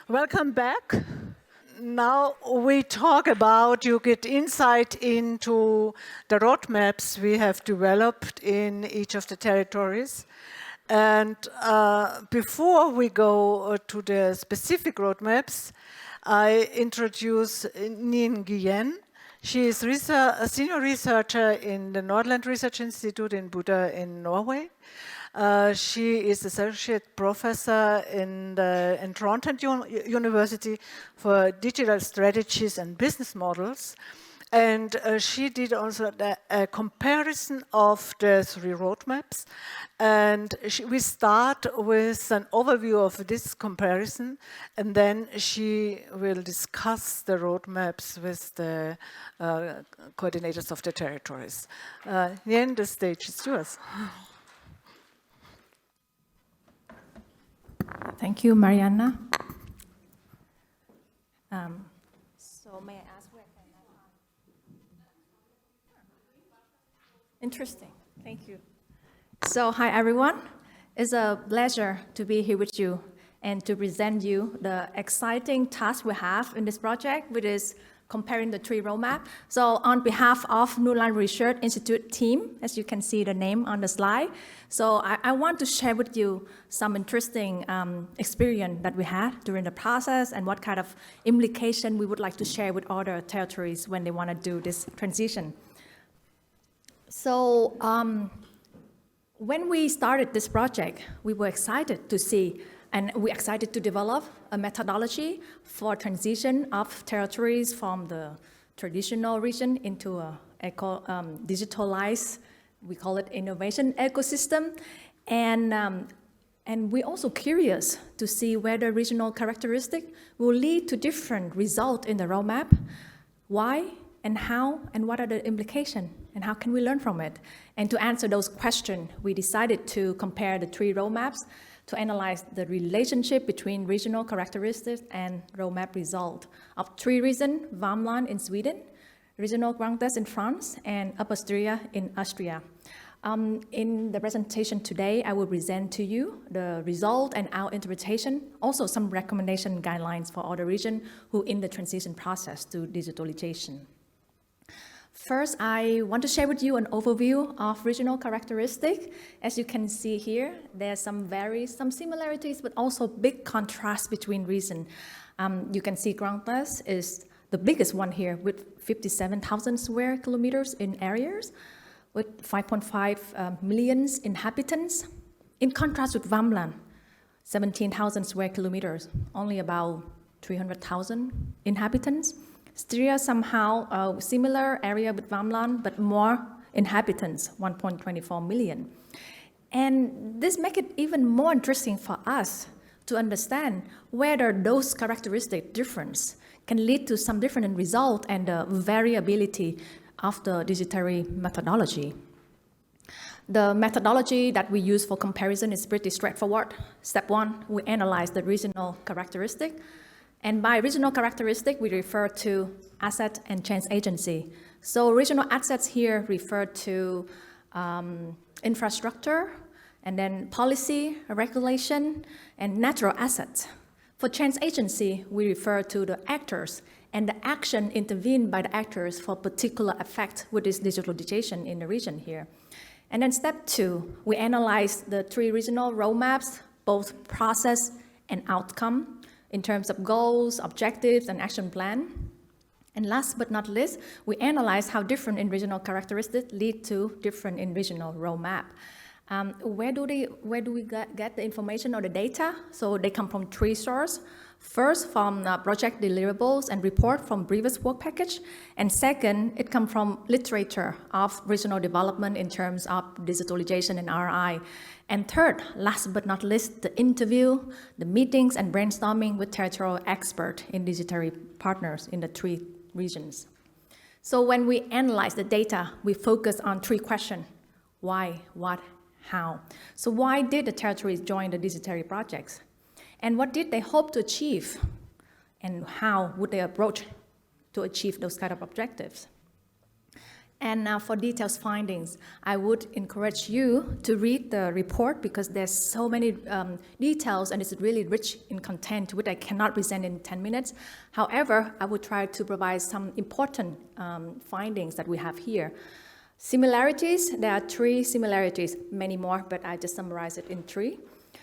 Welcome back. Now we talk about, you get insight into the roadmaps we have developed in each of the territories. And before we go to the specific roadmaps, I introduce Nhien Nguyen. She is a senior researcher in the Nordland Research Institute in Buda in Norway. She is associate professor in Toronto University for digital strategies and business models. And she did also a comparison of the 3 roadmaps. And we start with an overview of this comparison, and then she will discuss the roadmaps with the coordinators of the territories. Nhien, the stage is yours. Thank you, Mariana. So may I ask where can I? Interesting. Thank you. So hi, everyone. It's a pleasure to be here with you and to present you the exciting task we have in this project, which is comparing the 3 roadmap. So on behalf of Nordland Research Institute team, as you can see the name on the slide, so I want to share with you some interesting experience that we had during the process and what kind of implication we would like to share with other territories when they want to do this transition. So when we started this project, we were excited to see and we're excited to develop a methodology for transition of territories from the traditional region into a digitalized, we call it innovation ecosystem. And we're also curious to see whether regional characteristics will lead to different results in the roadmap. Why and how and what are the implications and how can we learn from it? And to answer those questions, we decided to compare the 3 roadmaps to analyze the relationship between regional characteristics and roadmap result of 3 regions: Värmland in Sweden, regional Grand Est in France, and Upper Styria in Austria. In the presentation today, I will present to you the result and our interpretation, also some recommendation guidelines for other regions who in the transition process to digitalization. First, I want to share with you an overview of regional characteristics. As you can see here, there's some similarities, but also big contrast between regions. You can see Grand Est is the biggest one here with 57,000 square kilometers in areas, with 5.5 million inhabitants. In contrast with Värmland, 17,000 square kilometers, only about 300,000 inhabitants. Styria somehow a similar area with Värmland, but more inhabitants, 1.24 million. And this makes it even more interesting for us to understand whether those characteristic difference can lead to some different result and the variability of the DigiTeRRI methodology. The methodology that we use for comparison is pretty straightforward. Step 1, we analyze the regional characteristic. And by regional characteristic, we refer to asset and change agency. So regional assets here refer to infrastructure, and then policy, regulation, and natural assets. For change agency, we refer to the actors and the action intervened by the actors for particular effect with this digitalization in the region here. And then step 2, we analyze the 3 regional roadmaps, both process and outcome, in terms of goals, objectives, and action plan. And last but not least, we analyze how different in regional characteristics lead to different in regional roadmap. Where do we get the information or the data? So they come from 3 sources. First, from project deliverables and report from previous work package. And second, it comes from literature of regional development in terms of digitalization and RI. And third, last but not least, the interview, the meetings and brainstorming with territorial experts in DigiTeRRI partners in the 3 regions. So when we analyze the data, we focus on 3 questions: why, what, how. So why did the territories join the DigiTeRRI projects? And what did they hope to achieve? And how would they approach to achieve those kind of objectives? And for detailed findings, I would encourage you to read the report because there's so many details and it's really rich in content, which I cannot present in 10 minutes. However, I will try to provide some important findings that we have here. Similarities, there are 3 similarities, many more, but I just summarize it in 3.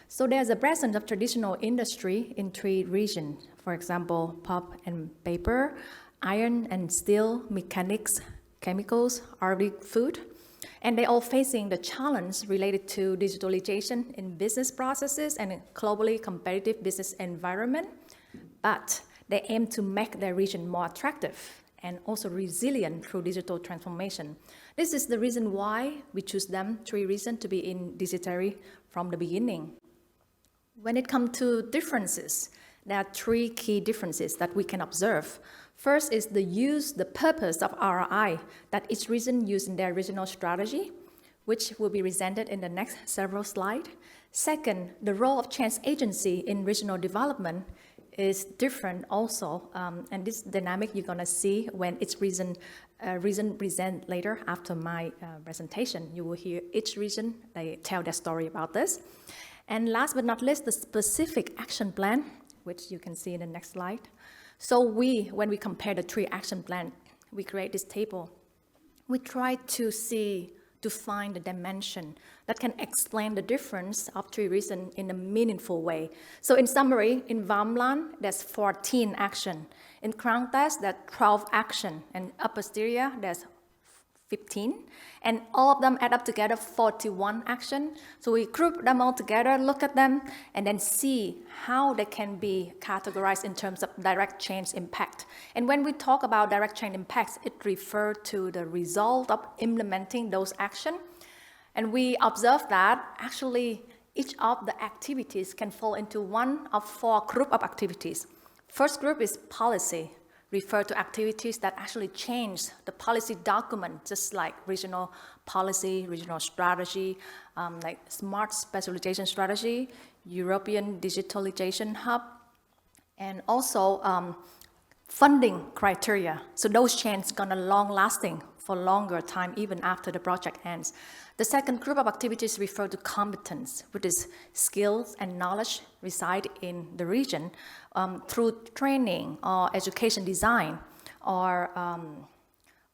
So there's a presence of traditional industry in 3 regions. For example, pulp and paper, iron and steel, mechanics, chemicals, agri-food, and they're all facing the challenge related to digitalization in business processes and a globally competitive business environment, but they aim to make their region more attractive and also resilient through digital transformation. This is the reason why we choose them, 3 reasons to be in DigiTeRRI from the beginning. When it comes to differences, there are 3 key differences that we can observe. First is the purpose of RRI that each region used in their regional strategy, which will be presented in the next several slides. Second, the role of change agency in regional development is different also, and this dynamic you're going to see when each region present later after my presentation. You will hear each region, they tell their story about this. And last but not least, the specific action plan, which you can see in the next slide. So when we compare the 3 action plans, we create this table. We try to find the dimension that can explain the difference of 3 regions in a meaningful way. So in summary, in Värmland, there's 14 action. In Grand Est, there's 12 action. And Upper Styria, there's 15, and all of them add up together 41 action. So we group them all together, look at them, and then see how they can be categorized in terms of direct change impact. And when we talk about direct change impacts, it refers to the result of implementing those actions. And we observe that actually each of the activities can fall into one of 4 groups of activities. First group is policy. Refer to activities that actually change the policy document, just like regional policy, regional strategy, like smart specialization strategy, European digitalization hub, and also funding criteria. So those changes are gonna long lasting for longer time, even after the project ends. The second group of activities refer to competence, which is skills and knowledge reside in the region through training or education design or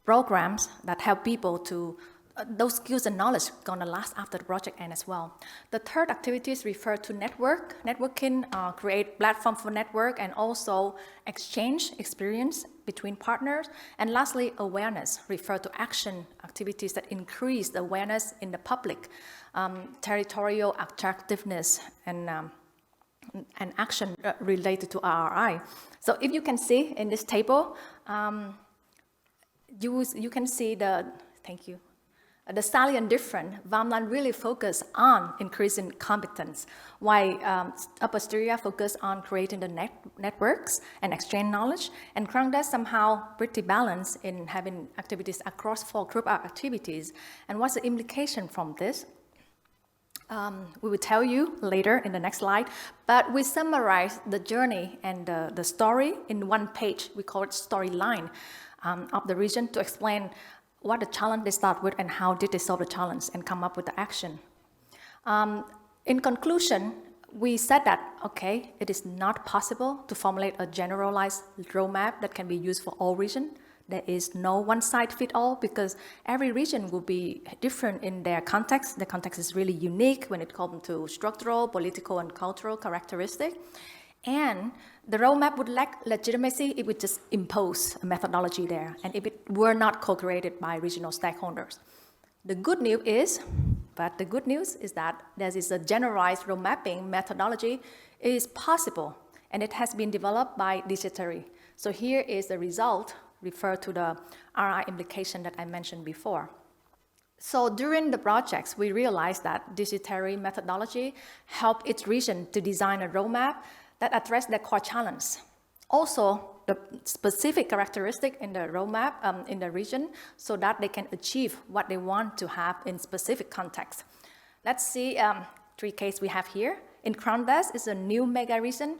programs that help people to, those skills and knowledge gonna last after the project ends as well. The third activities refer to networking, create platform for network and also exchange experience between partners. And lastly, awareness, refer to action activities that increase the awareness in the public, territorial attractiveness and action related to RRI. So if you can see in this table, you can see the salient difference. Värmland really focus on increasing competence, while Upper Styria focus on creating the networks and exchange knowledge, and Grand Est somehow pretty balanced in having activities across 4 group of activities. And what's the implication from this? We will tell you later in the next slide, but we summarize the journey and the story in 1 page. We call it storyline of the region to explain what the challenge they start with and how did they solve the challenge and come up with the action. In conclusion, we said that, okay, it is not possible to formulate a generalized roadmap that can be used for all regions. There is no one-size-fits-all because every region will be different in their context. The context is really unique when it comes to structural, political, and cultural characteristics. And the roadmap would lack legitimacy if we just impose a methodology there and if it were not co-created by regional stakeholders. The good news is that there is a generalized road mapping methodology is possible and it has been developed by DigiTeRRI. So here is the result, refer to the RI implication that I mentioned before. So during the projects, we realized that DigiTeRRI methodology helped each region to design a roadmap that address their core challenge. Also, the specific characteristic in the roadmap in the region so that they can achieve what they want to have in specific context. Let's see 3 cases we have here. In Grand Est is a new mega region,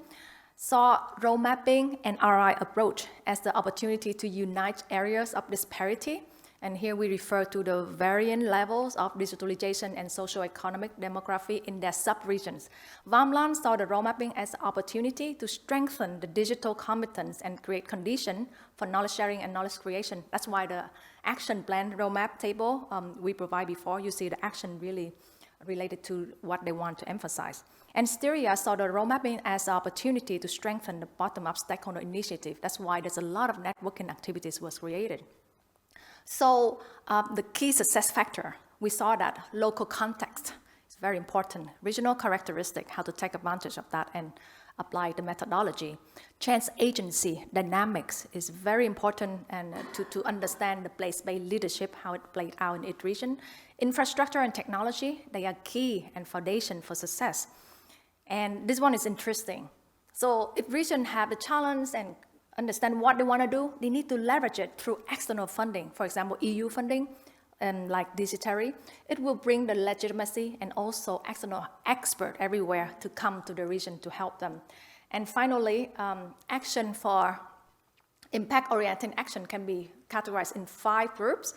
saw road mapping and RI approach as the opportunity to unite areas of disparity And here we refer to the varying levels of digitalization and socio-economic demography in their sub-regions. Värmland saw the road mapping as an opportunity to strengthen the digital competence and create conditions for knowledge sharing and knowledge creation. That's why the action plan roadmap table we provide before, you see the action really related to what they want to emphasize. And Styria saw the road mapping as an opportunity to strengthen the bottom-up stakeholder initiative. That's why there's a lot of networking activities was created. So the key success factor, we saw that local context is very important. Regional characteristic, how to take advantage of that and apply the methodology. Change agency dynamics is very important, and to understand the place-based leadership, how it played out in each region. Infrastructure and technology, they are key and foundation for success. And this one is interesting. So if regions have the challenge and understand what they want to do, they need to leverage it through external funding. For example, EU funding, and like DigiTeRRI, it will bring the legitimacy and also external expert everywhere to come to the region to help them. And finally, action for impact-oriented action can be categorized in 5 groups.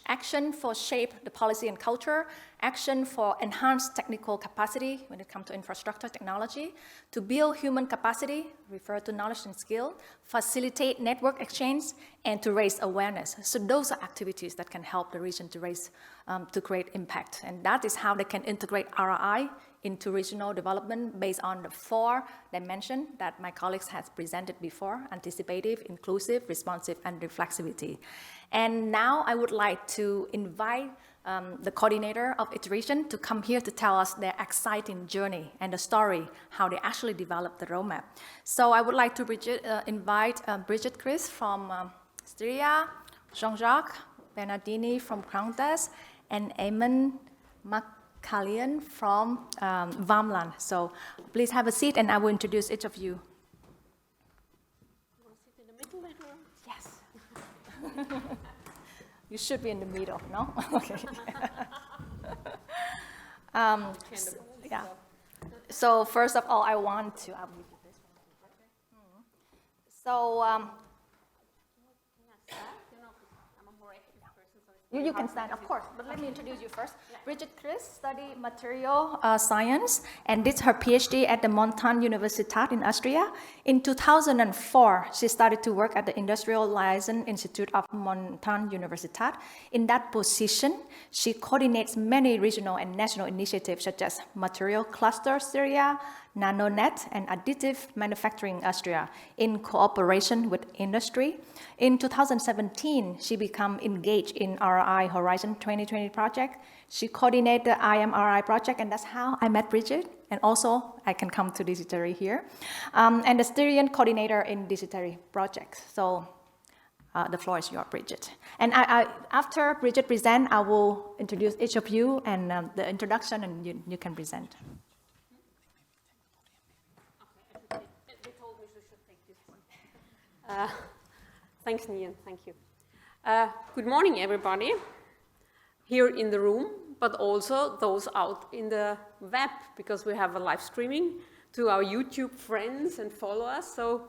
Action for shape the policy and culture, action for enhanced technical capacity when it comes to infrastructure technology, to build human capacity, refer to knowledge and skill, facilitate network exchange, and to raise awareness. So those are activities that can help the region to raise, to create impact. And that is how they can integrate RI into regional development based on the 4 dimensions that my colleagues have presented before: anticipative, inclusive, responsive, and reflexivity. And now I would like to invite the coordinator of iteration to come here to tell us their exciting journey and the story, how they actually developed the roadmap. So I would like to invite Brigitte Kriszt from Styria, Jean-Jacques Bernardini from Grand Est, and Éamonn McCallion from Värmland. So please have a seat, and I will introduce each of you. Yes. You should be in the middle, no? Okay. Yeah. So first of all, I want to. You can stand, of course, but let me introduce you first. Brigitte Kriszt studied material science and did her PhD at the Montan Universitat in Austria. In 2004, she started to work at the Industrial Liaison Institute of Montan Universitat. In that position, she coordinates many regional and national initiatives such as Material Cluster Styria, NanoNet, and Additive Manufacturing Austria in cooperation with industry. In 2017, she became engaged in RI Horizon 2020 project. She coordinated the IMRI project, and that's how I met Brigitte. And also, I can come to DigiTeRRI here. And the Styrian coordinator in DigiTeRRI Project. So the floor is yours, Brigitte. And after Brigitte presents, I will introduce each of you and the introduction, and you can present. Thanks, Nhien. Thank you. Good morning, everybody, here in the room, but also those out in the web, because we have a live streaming to our YouTube friends and followers. So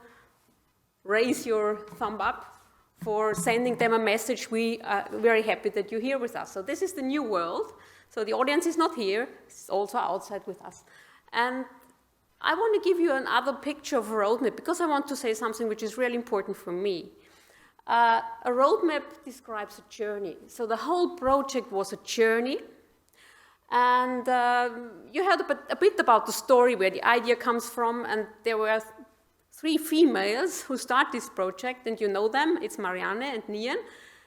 raise your thumb up for sending them a message. We are very happy that you're here with us. So this is the new world. So the audience is not here, it's also outside with us. And I want to give you another picture of a roadmap, because I want to say something which is really important for me. A roadmap describes a journey. So the whole project was a journey. And you heard a bit about the story, where the idea comes from, and there were 3 females who start this project, and you know them. It's Marianne and Nhien.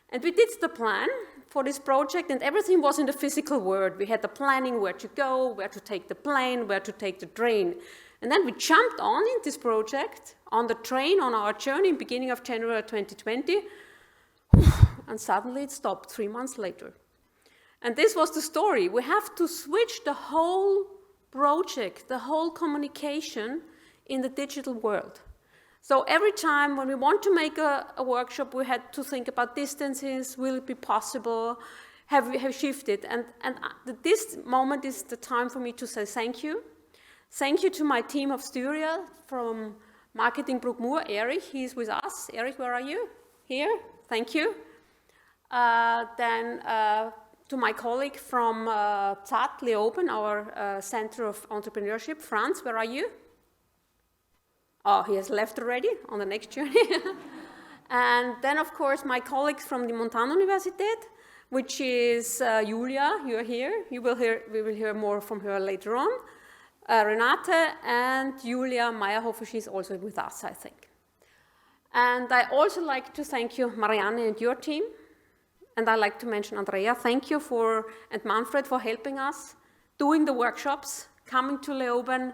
And we did the plan for this project, and everything was in the physical world. We had the planning, where to go, where to take the plane, where to take the train. And then we jumped on in this project, on the train, on our journey, beginning of January 2020, and suddenly it stopped 3 months later. And this was the story. We have to switch the whole project, the whole communication in the digital world. So every time when we want to make a workshop, we had to think about distances, will it be possible, have we shifted? And this moment is the time for me to say thank you. Thank you to my team of Styria from Marketing Brookmoor, Erich, he's with us. Erich, where are you? Here, thank you. Then to my colleague from ZAT, Leoben, our Center of Entrepreneurship. Franz, where are you? Oh, he has left already on the next journey. And then, of course, my colleagues from the Montana Universität, which is Julia, you're here. We will hear more from her later on. Renate and Julia Meyerhofer, she's also with us, I think. And I also like to thank you, Marianne, and your team. And I like to mention Andrea. Thank you and Manfred for helping us, doing the workshops, coming to Leoben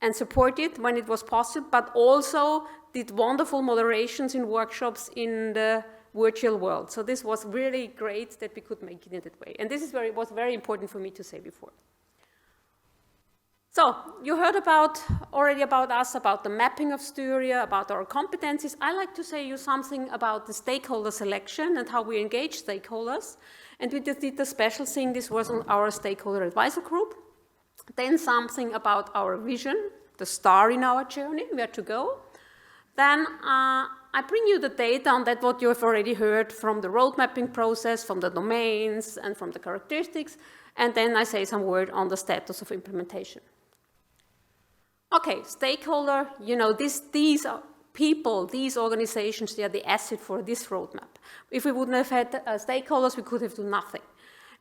and support it when it was possible, but also did wonderful moderations in workshops in the virtual world. So this was really great that we could make it in that way. And this is was very important for me to say before. So you heard already about us, about the mapping of Styria, about our competencies. I like to say you something about the stakeholder selection and how we engage stakeholders. And we just did a special thing. This was on our stakeholder advisor group. Then something about our vision, the star in our journey, where to go. Then I bring you the data on that, what you have already heard from the road mapping process, from the domains, and from the characteristics. And then I say some word on the status of implementation. Okay, stakeholder, you know, these are people, these organizations, they are the asset for this roadmap. If we wouldn't have had stakeholders, we could have done nothing.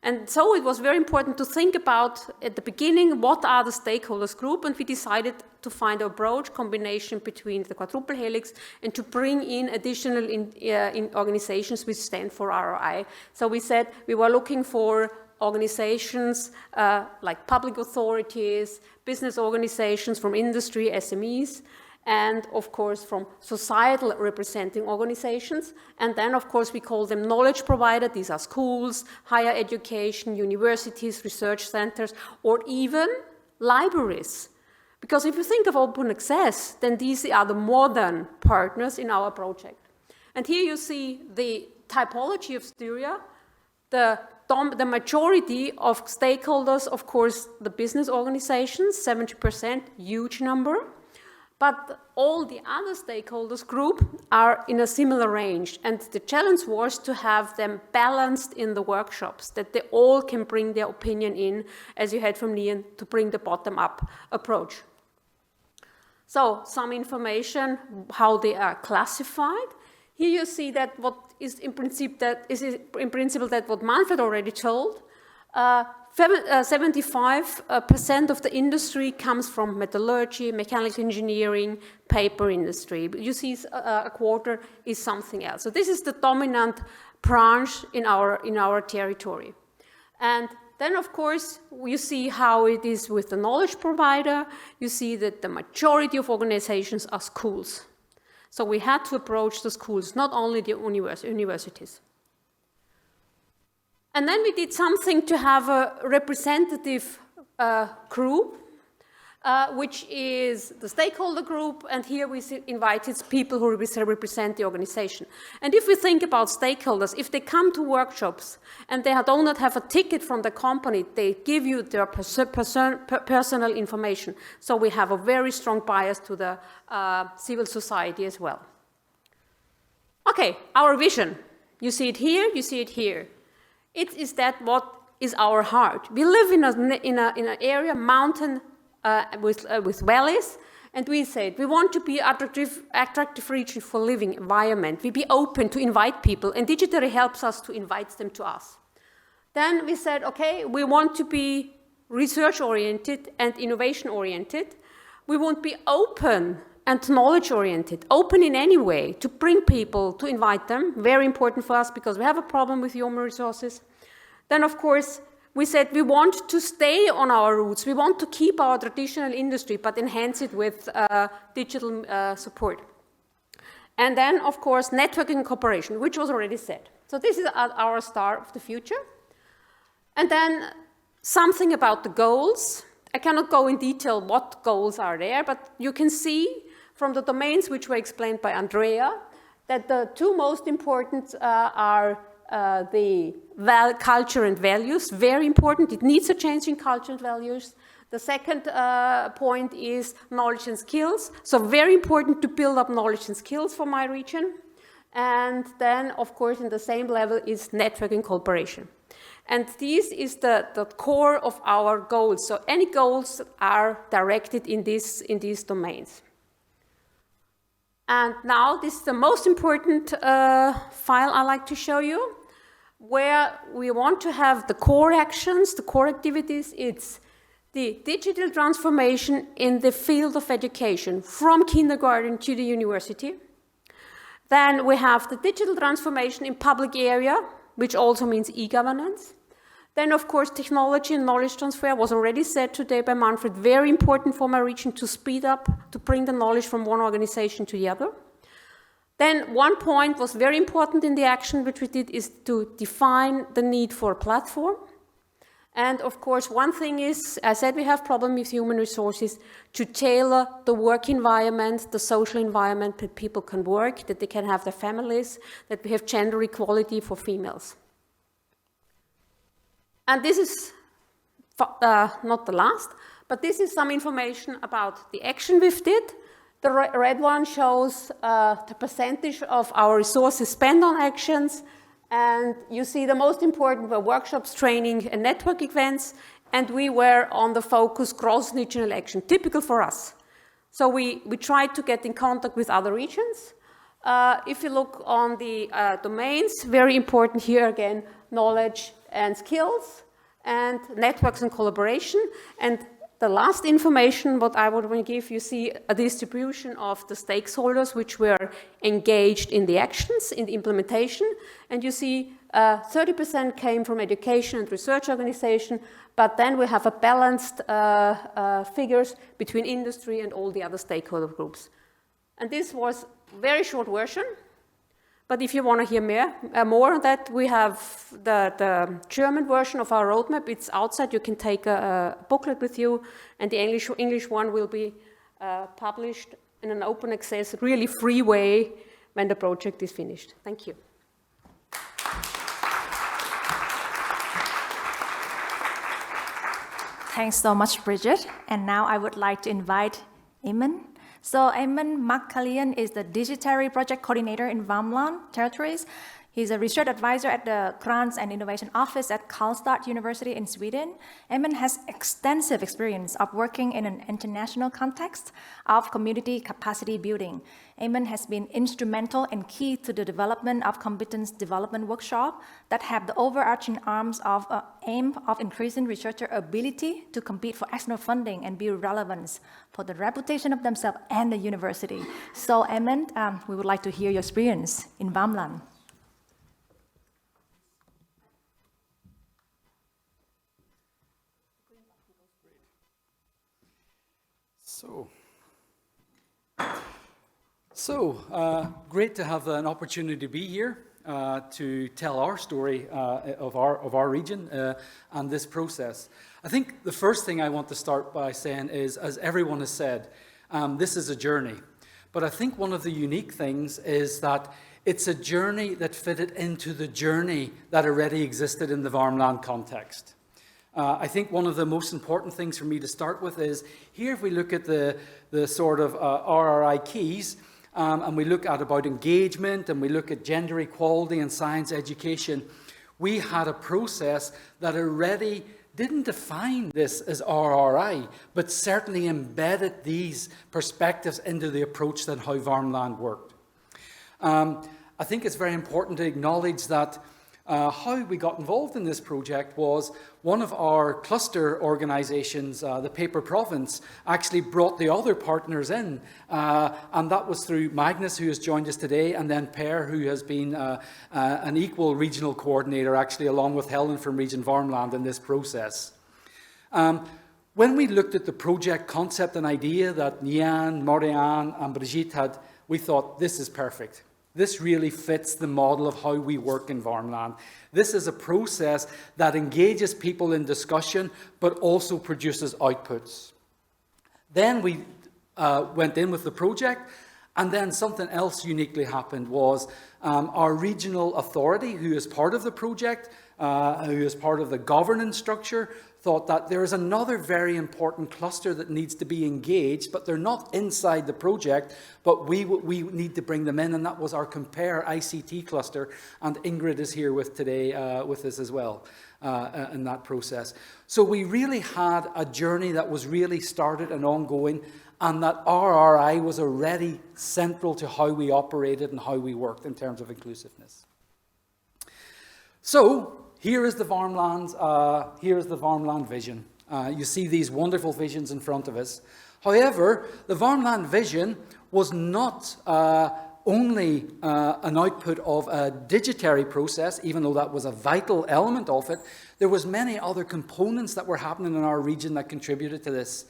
And so it was very important to think about, at the beginning, what are the stakeholders group, and we decided to find an approach combination between the quadruple helix and to bring in additional organizations which stand for ROI. So we said we were looking for organizations like public authorities, business organizations from industry, SMEs, and of course from societal representing organizations. And then of course we call them knowledge provider. These are schools, higher education, universities, research centers, or even libraries. Because if you think of open access, then these are the modern partners in our project. And here you see the typology of Styria. The majority of stakeholders, of course, the business organizations, 70%, huge number. But all the other stakeholders group are in a similar range. And the challenge was to have them balanced in the workshops, that they all can bring their opinion in, as you heard from Nhien, to bring the bottom-up approach. So some information, how they are classified. Here you see that what is in principle that what Manfred already told. 75% of the industry comes from metallurgy, mechanical engineering, paper industry. But you see a quarter is something else. So this is the dominant branch in our territory. And then, of course, you see how it is with the knowledge provider. You see that the majority of organizations are schools. So we had to approach the schools, not only the universities. And then we did something to have a representative group, which is the stakeholder group, and here we invited people who represent the organization. And if we think about stakeholders, if they come to workshops and they do not have a ticket from the company, they give you their personal information. So we have a very strong bias to the civil society as well. Okay, our vision. You see it here, you see it here. It is that what is our heart. We live in an area, mountain with valleys, and we said we want to be attractive region for living environment. We be open to invite people, and DigiTeRRI helps us to invite them to us. Then we said, okay, we want to be research-oriented and innovation-oriented. We want to be open and knowledge-oriented, open in any way, to bring people, to invite them. Very important for us because we have a problem with human resources. Then, of course, we said we want to stay on our roots. We want to keep our traditional industry, but enhance it with digital support. And then, of course, networking and cooperation, which was already said. So this is our star of the future. And then something about the goals. I cannot go in detail what goals are there, but you can see from the domains which were explained by Andrea that the two most important are the culture and values, very important. It needs a change in culture and values. The second point is knowledge and skills. So very important to build up knowledge and skills for my region. And then, of course, in the same level is networking cooperation. And this is the core of our goals. So any goals are directed in these domains. And now this is the most important file I like to show you, where we want to have the core actions, the core activities. It's the digital transformation in the field of education, from kindergarten to the university. Then we have the digital transformation in public area, which also means e-governance. Then, of course, technology and knowledge transfer was already said today by Manfred, very important for my region to speed up, to bring the knowledge from one organization to the other. Then one point was very important in the action which we did is to define the need for a platform. And of course, one thing is, I said we have problem with human resources, to tailor the work environment, the social environment that people can work, that they can have their families, that we have gender equality for females. And this is not the last, but this is some information about the action we've did. The red one shows the percentage of our resources spent on actions. And you see the most important were workshops, training, and network events. And we were on the focus cross-regional action, typical for us. So we tried to get in contact with other regions. If you look on the domains, very important here again, knowledge and skills, and networks and collaboration. And the last information, what I would want to give, you see a distribution of the stakeholders which were engaged in the actions, in the implementation. And you see 30% came from education and research organization, but then we have a balanced figures between industry and all the other stakeholder groups. And this was a very short version. But if you want to hear more on that, we have the German version of our roadmap. It's outside. You can take a booklet with you. And the English one will be published in an open access, really free way when the project is finished. Thank you. Thanks so much, Brigitte. And now I would like to invite Éamonn. So Éamonn McCallion is the DigiTeRRI Project Coordinator in Värmland territories. He's a research advisor at the Grants and Innovation Office at Karlstad University in Sweden. Éamonn has extensive experience of working in an international context of community capacity building. Éamonn has been instrumental and key to the development of competence development workshops that have the overarching arms of aim of increasing researcher ability to compete for external funding and build relevance for the reputation of themselves and the university. So Éamonn, we would like to hear your experience in Värmland. Great to have an opportunity to be here to tell our story of our region and this process. I think the first thing I want to start by saying is, as everyone has said, this is a journey. But I think one of the unique things is that it's a journey that fitted into the journey that already existed in the Värmland context. I think one of the most important things for me to start with is, here if we look at the sort of RRI keys, and we look at about engagement, and we look at gender equality and science education, we had a process that already didn't define this as RRI, but certainly embedded these perspectives into the approach that how Värmland worked. I think it's very important to acknowledge that how we got involved in this project was one of our cluster organizations, the Paper Province, actually brought the other partners in, and that was through Magnus, who has joined us today, and then Per, who has been an equal regional coordinator, actually, along with Helen from Region Värmland in this process. When we looked at the project concept and idea that Nhien, Marianne, and Brigitte had, we thought, this is perfect. This really fits the model of how we work in Värmland. This is a process that engages people in discussion, but also produces outputs. Then we went in with the project, and then something else uniquely happened was our regional authority, who is part of the project, who is part of the governance structure, thought that there is another very important cluster that needs to be engaged, but they're not inside the project, but we need to bring them in, and that was our Compare ICT cluster, and Ingrid is here today with us as well in that process. So we really had a journey that was really started and ongoing, and that RRI was already central to how we operated and how we worked in terms of inclusiveness. So here is the Värmland vision. You see these wonderful visions in front of us. However, the Värmland vision was not only an output of a DigiTeRRI process, even though that was a vital element of it. There was many other components that were happening in our region that contributed to this.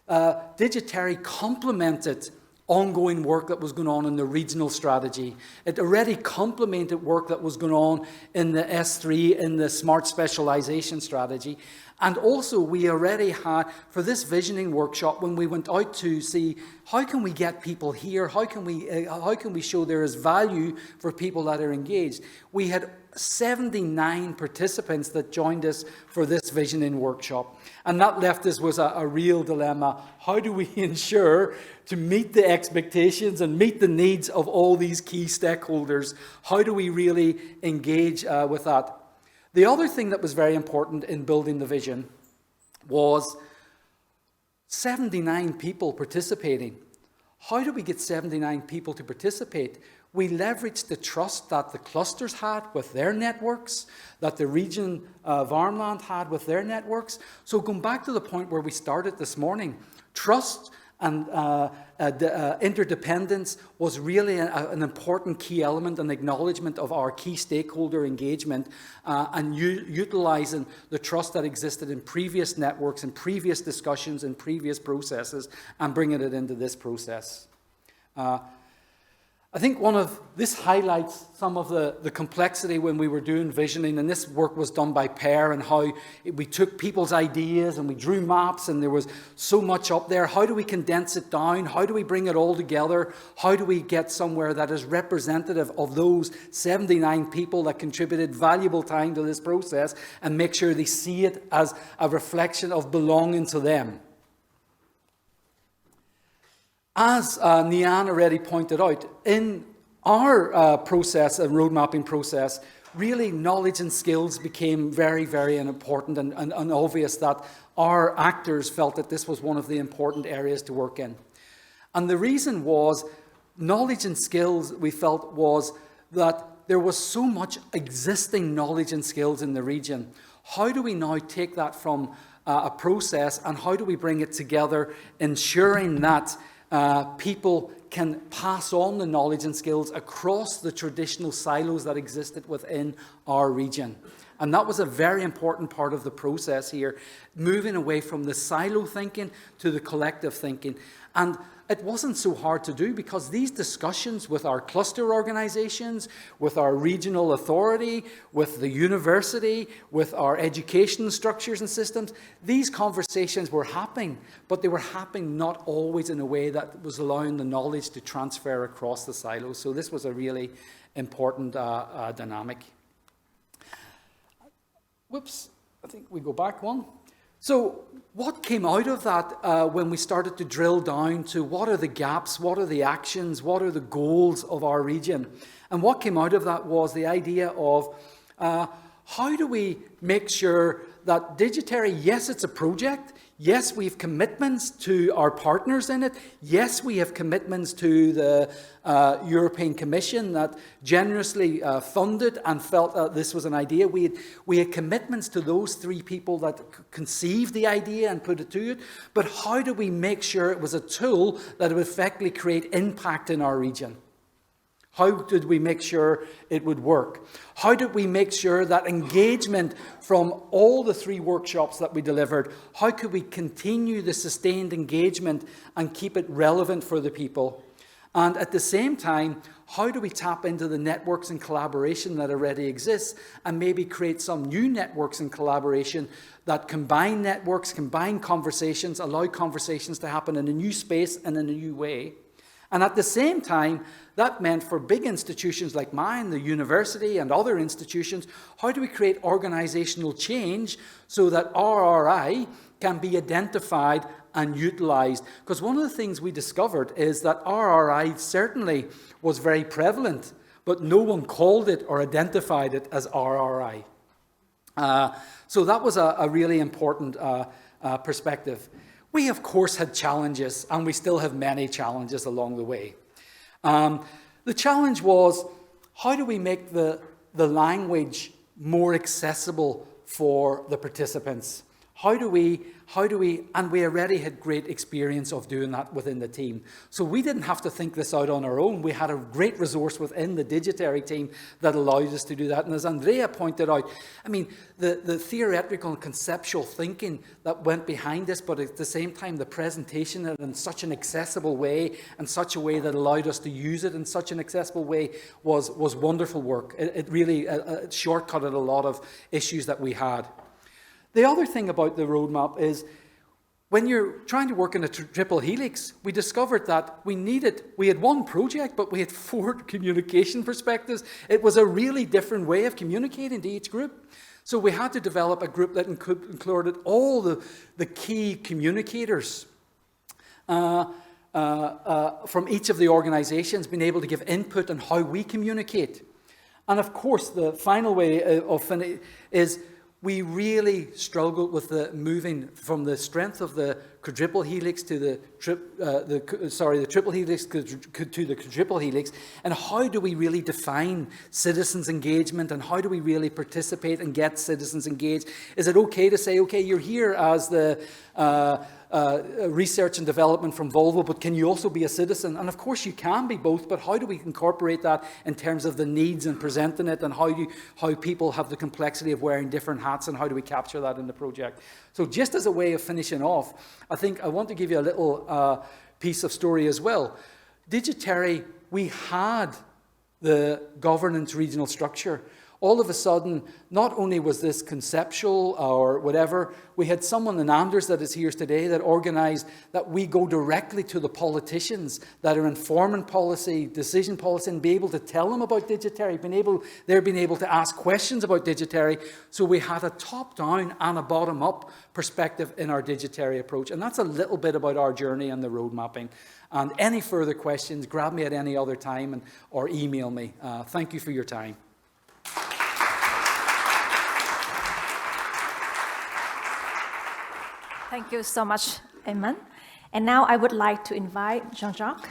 DigiTeRRI complemented ongoing work that was going on in the regional strategy. It already complemented work that was going on in the S3, in the smart specialization strategy. And also we already had, for this visioning workshop, when we went out to see how can we get people here, how can we show there is value for people that are engaged, we had 79 participants that joined us for this visioning workshop. And that left us with a real dilemma. How do we ensure to meet the expectations and meet the needs of all these key stakeholders? How do we really engage with that? The other thing that was very important in building the vision was 79 people participating. How do we get 79 people to participate? We leveraged the trust that the clusters had with their networks, that the region Värmland had with their networks. So going back to the point where we started this morning, trust and interdependence was really an important key element and acknowledgement of our key stakeholder engagement and utilizing the trust that existed in previous networks and previous discussions and previous processes and bringing it into this process. I think this highlights some of the complexity when we were doing visioning, and this work was done by pair, and how we took people's ideas and we drew maps, and there was so much up there. How do we condense it down? How do we bring it all together? How do we get somewhere that is representative of those 79 people that contributed valuable time to this process and make sure they see it as a reflection of belonging to them? As Nhien already pointed out, in our process, and road mapping process, really knowledge and skills became very, very important and obvious that our actors felt that this was one of the important areas to work in. And the reason was, knowledge and skills, we felt, was that there was so much existing knowledge and skills in the region. How do we now take that from a process, and how do we bring it together, ensuring that people can pass on the knowledge and skills across the traditional silos that existed within our region? And that was a very important part of the process here, moving away from the silo thinking to the collective thinking. And it wasn't so hard to do, because these discussions with our cluster organizations, with our regional authority, with the university, with our education structures and systems, these conversations were happening, but they were happening not always in a way that was allowing the knowledge to transfer across the silos. So this was a really important dynamic. Whoops, I think we go back one. So what came out of that when we started to drill down to what are the gaps, what are the actions, what are the goals of our region? And what came out of that was the idea of how do we make sure that DigiTeRRI, yes, it's a project. Yes, we have commitments to our partners in it. Yes, we have commitments to the European Commission that generously funded and felt that this was an idea. We had commitments to those three people that conceived the idea and put it to it. But how do we make sure it was a tool that would effectively create impact in our region? How did we make sure it would work? How did we make sure that engagement from all the three workshops that we delivered, how could we continue the sustained engagement and keep it relevant for the people? And at the same time, how do we tap into the networks and collaboration that already exists and maybe create some new networks and collaboration that combine networks, combine conversations, allow conversations to happen in a new space and in a new way? And at the same time, that meant for big institutions like mine, the university and other institutions, how do we create organizational change so that RRI can be identified and utilized? Because one of the things we discovered is that RRI certainly was very prevalent, but no one called it or identified it as RRI. So that was a really important perspective. We, of course, had challenges, and we still have many challenges along the way. The challenge was, how do we make the language more accessible for the participants? How do we, and we already had great experience of doing that within the team. So we didn't have to think this out on our own. We had a great resource within the DigiTeRRI team that allowed us to do that. And as Andrea pointed out, I mean, the theoretical and conceptual thinking that went behind this, but at the same time, the presentation in such an accessible way and such a way that allowed us to use it in such an accessible way was wonderful work. It really shortcutted a lot of issues that we had. The other thing about the roadmap is when you're trying to work in a triple helix, we discovered that we had one project, but we had 4 communication perspectives. It was a really different way of communicating to each group. So we had to develop a group that included all the key communicators from each of the organizations, being able to give input on how we communicate. And of course, the final way of is we really struggled with the moving from the strength of the quadruple helix to the triple helix to the quadruple helix, and how do we really define citizens' engagement, and how do we really participate and get citizens engaged? Is it okay to say, okay, you're here as the research and development from Volvo, but can you also be a citizen? And of course you can be both, but how do we incorporate that in terms of the needs and presenting it, and how people have the complexity of wearing different hats, and how do we capture that in the project? So just as a way of finishing off, I think I want to give you a little piece of story as well. DigiTeRRI, we had the governance regional structure. All of a sudden, not only was this conceptual or whatever, we had someone in Anders that is here today that organized that we go directly to the politicians that are informing policy, decision policy, and be able to tell them about DigiTeRRI, they're being able to ask questions about DigiTeRRI. So we had a top-down and a bottom-up perspective in our DigiTeRRI approach. And that's a little bit about our journey and the road mapping. And any further questions, grab me at any other time or email me. Thank you for your time. Thank you so much, Éamonn. And now I would like to invite Jean-Jacques.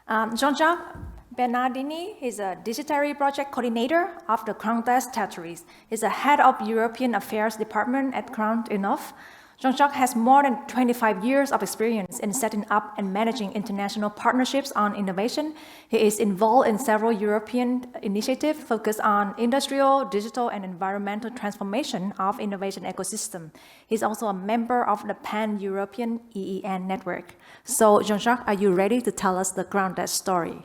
Jean-Jacques Bernardini is a DigiTeRRI Project Coordinator of the Grand Est territories. He's the head of European Affairs Department at Grand Est. Jean-Jacques has more than 25 years of experience in setting up and managing international partnerships on innovation. He is involved in several European initiatives focused on industrial, digital, and environmental transformation of innovation ecosystem. He's also a member of the Pan-European EEN network. So, Jean-Jacques, are you ready to tell us the Grand Est story?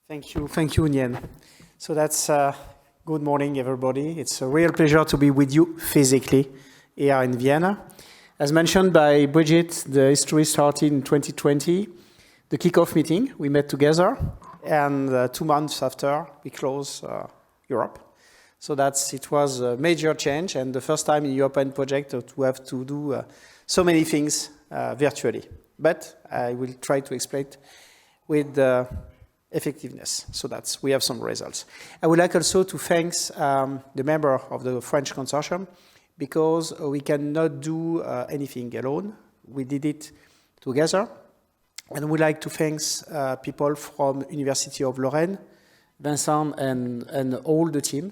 Thank you, Nhien. So that's good morning, everybody. It's a real pleasure to be with you physically here in Vienna. As mentioned by Brigitte, the history started in 2020. The kickoff meeting, we met together, and 2 months after, we closed Europe. So it was a major change, and the first time in European project to have to do so many things virtually. But I will try to explain it with effectiveness, so that we have some results. I would like also to thank the member of the French consortium, because we cannot do anything alone. We did it together. And we'd like to thank people from University of Lorraine, Vincent and all the team.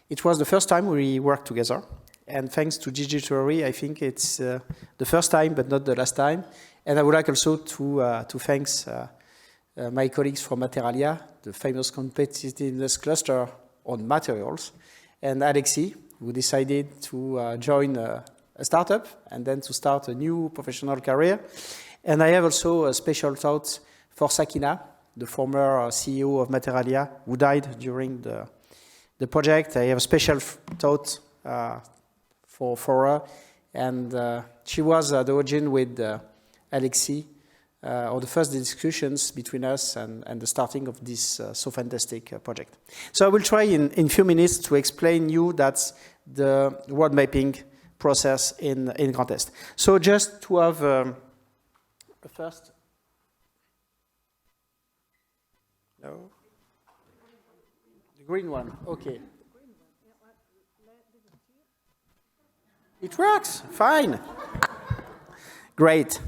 It was the first time we worked together. And thanks to DigiTeRRI, I think it's the first time, but not the last time. And I would like also to thank my colleagues from Materalia, the famous competitiveness cluster on materials, and Alexis, who decided to join a startup and then to start a new professional career. And I have also a special thought for Sakina, the former CEO of Materalia, who died during the project. I have a special thought for her, and she was at the origin with Alexis or the first discussions between us and the starting of this so fantastic project. So I will try in few minutes to explain you that's the road mapping process in Grand Est. So just to have a first. No. The green one, okay. It works, fine. Great.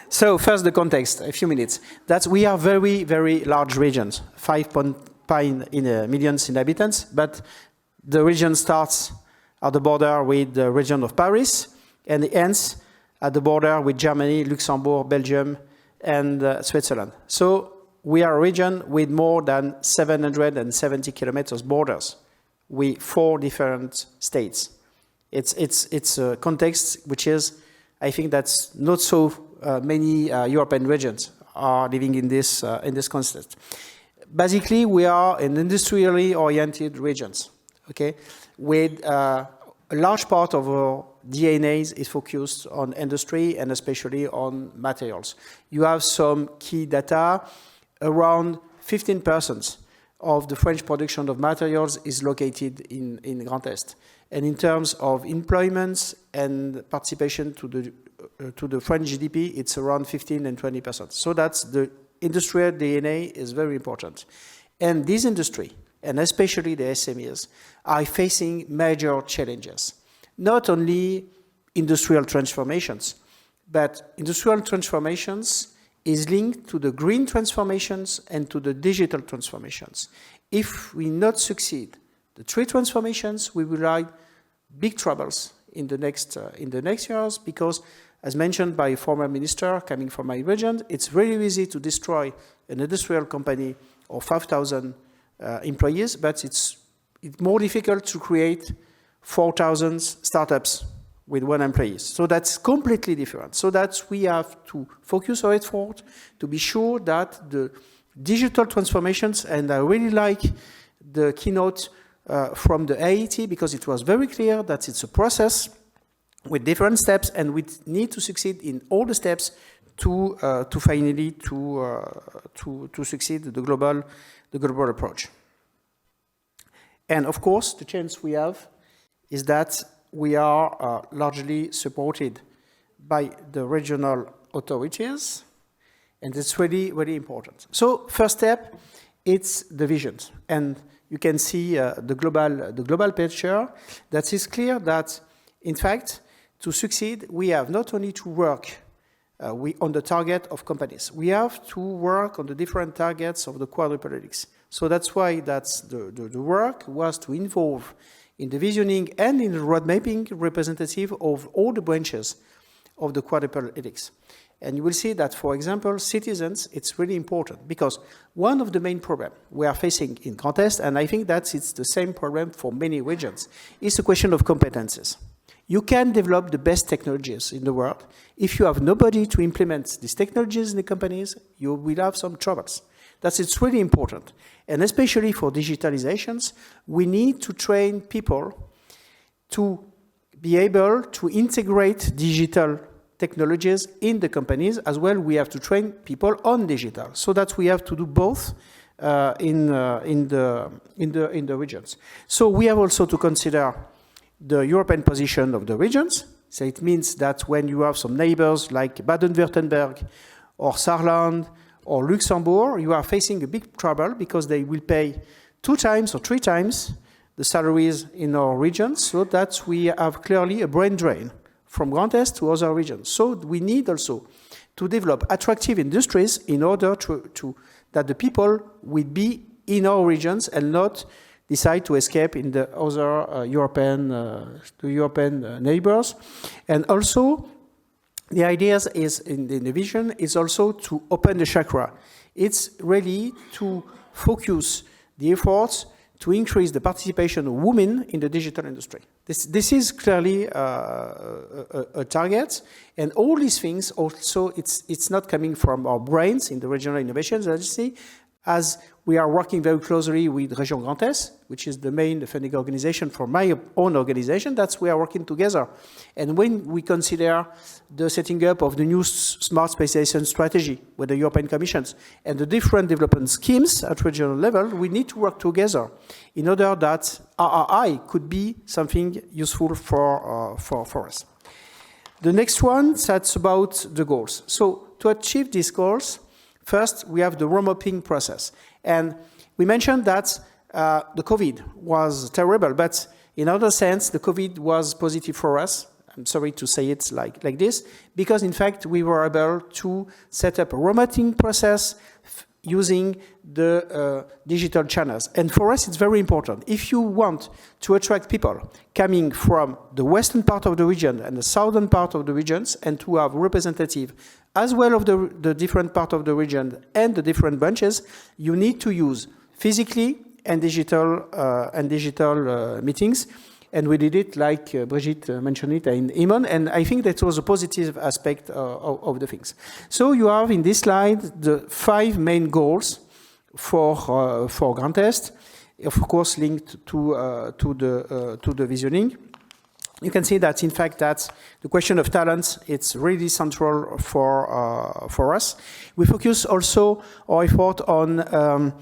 So first the context, a few minutes. We are very, very large regions, 5.5 million inhabitants, but the region starts at the border with the region of Paris, and it ends at the border with Germany, Luxembourg, Belgium, and Switzerland. So we are a region with more than 770 kilometers borders with 4 different states. It's a context which is, I think that's not so many European regions are living in this context. Basically, we are an industrially oriented regions, okay? With a large part of our DNA is focused on industry and especially on materials. You have some key data. Around 15% of the French production of materials is located in Grand Est. And in terms of employment and participation to the French GDP, it's around 15 and 20%. So that's the industrial DNA is very important. And this industry, and especially the SMEs, are facing major challenges. Not only industrial transformations, but industrial transformations is linked to the green transformations and to the digital transformations. If we not succeed the 3 transformations, we will have big troubles in the next years, because, as mentioned by a former minister coming from my region, it's very easy to destroy an industrial company of 5,000 employees, but it's more difficult to create 4,000 startups with 1 employee. So that's completely different. So that we have to focus our effort to be sure that the digital transformations, and I really like the keynote from the AET, because it was very clear that it's a process with different steps, and we need to succeed in all the steps to finally succeed the global approach. And of course, the chance we have is that we are largely supported by the regional authorities, and it's really, really important. So first step, it's the visions. And you can see the global picture. That is clear that, in fact, to succeed, we have not only to work on the target of companies. We have to work on the different targets of the quadruple helix. So that's why the work was to involve in the visioning and in the road mapping representative of all the branches of the quadruple helix. And you will see that, for example, citizens, it's really important, because one of the main problems we are facing in Grand Est, and I think that it's the same problem for many regions, is the question of competences. You can develop the best technologies in the world. If you have nobody to implement these technologies in the companies, you will have some troubles. It's really important. And especially for digitalizations, we need to train people to be able to integrate digital technologies in the companies. As well, we have to train people on digital, so that we have to do both in the regions. So we have also to consider the European position of the regions. So it means that when you have some neighbors like Baden-Württemberg or Saarland or Luxembourg, you are facing a big trouble, because they will pay 2 times or 3 times the salaries in our regions, so that we have clearly a brain drain from Grand Est to other regions. So we need also to develop attractive industries in order that the people will be in our regions and not decide to escape in the other European neighbors. And also, the idea is in the vision is also to open the chakra. It's really to focus the efforts to increase the participation of women in the digital industry. This is clearly a target, and all these things also, it's not coming from our brains in the regional innovations agency. as we are working very closely with Région Grand Est, which is the main funding organization for my own organization, that's we are working together. And when we consider the setting up of the new smart specialization strategy with the European Commission and the different development schemes at regional level, we need to work together in order that RRI could be something useful for us. The next one, that's about the goals. So to achieve these goals, first, we have the road-mapping process. And we mentioned that the COVID was terrible, but in other sense, the COVID was positive for us. I'm sorry to say it like this, because in fact, we were able to set up a road-mapping process using the digital channels. And for us, it's very important. If you want to attract people coming from the western part of the region and the southern part of the regions, and to have representative as well of the different part of the region and the different branches, you need to use physically and digital meetings. And we did it like Brigitte mentioned it in Éamonn, and I think that was a positive aspect of the things. So you have in this slide the 5 main goals for Grand Est, of course linked to the visioning. You can see that in fact that the question of talents, it's really central for us. We focus also our effort on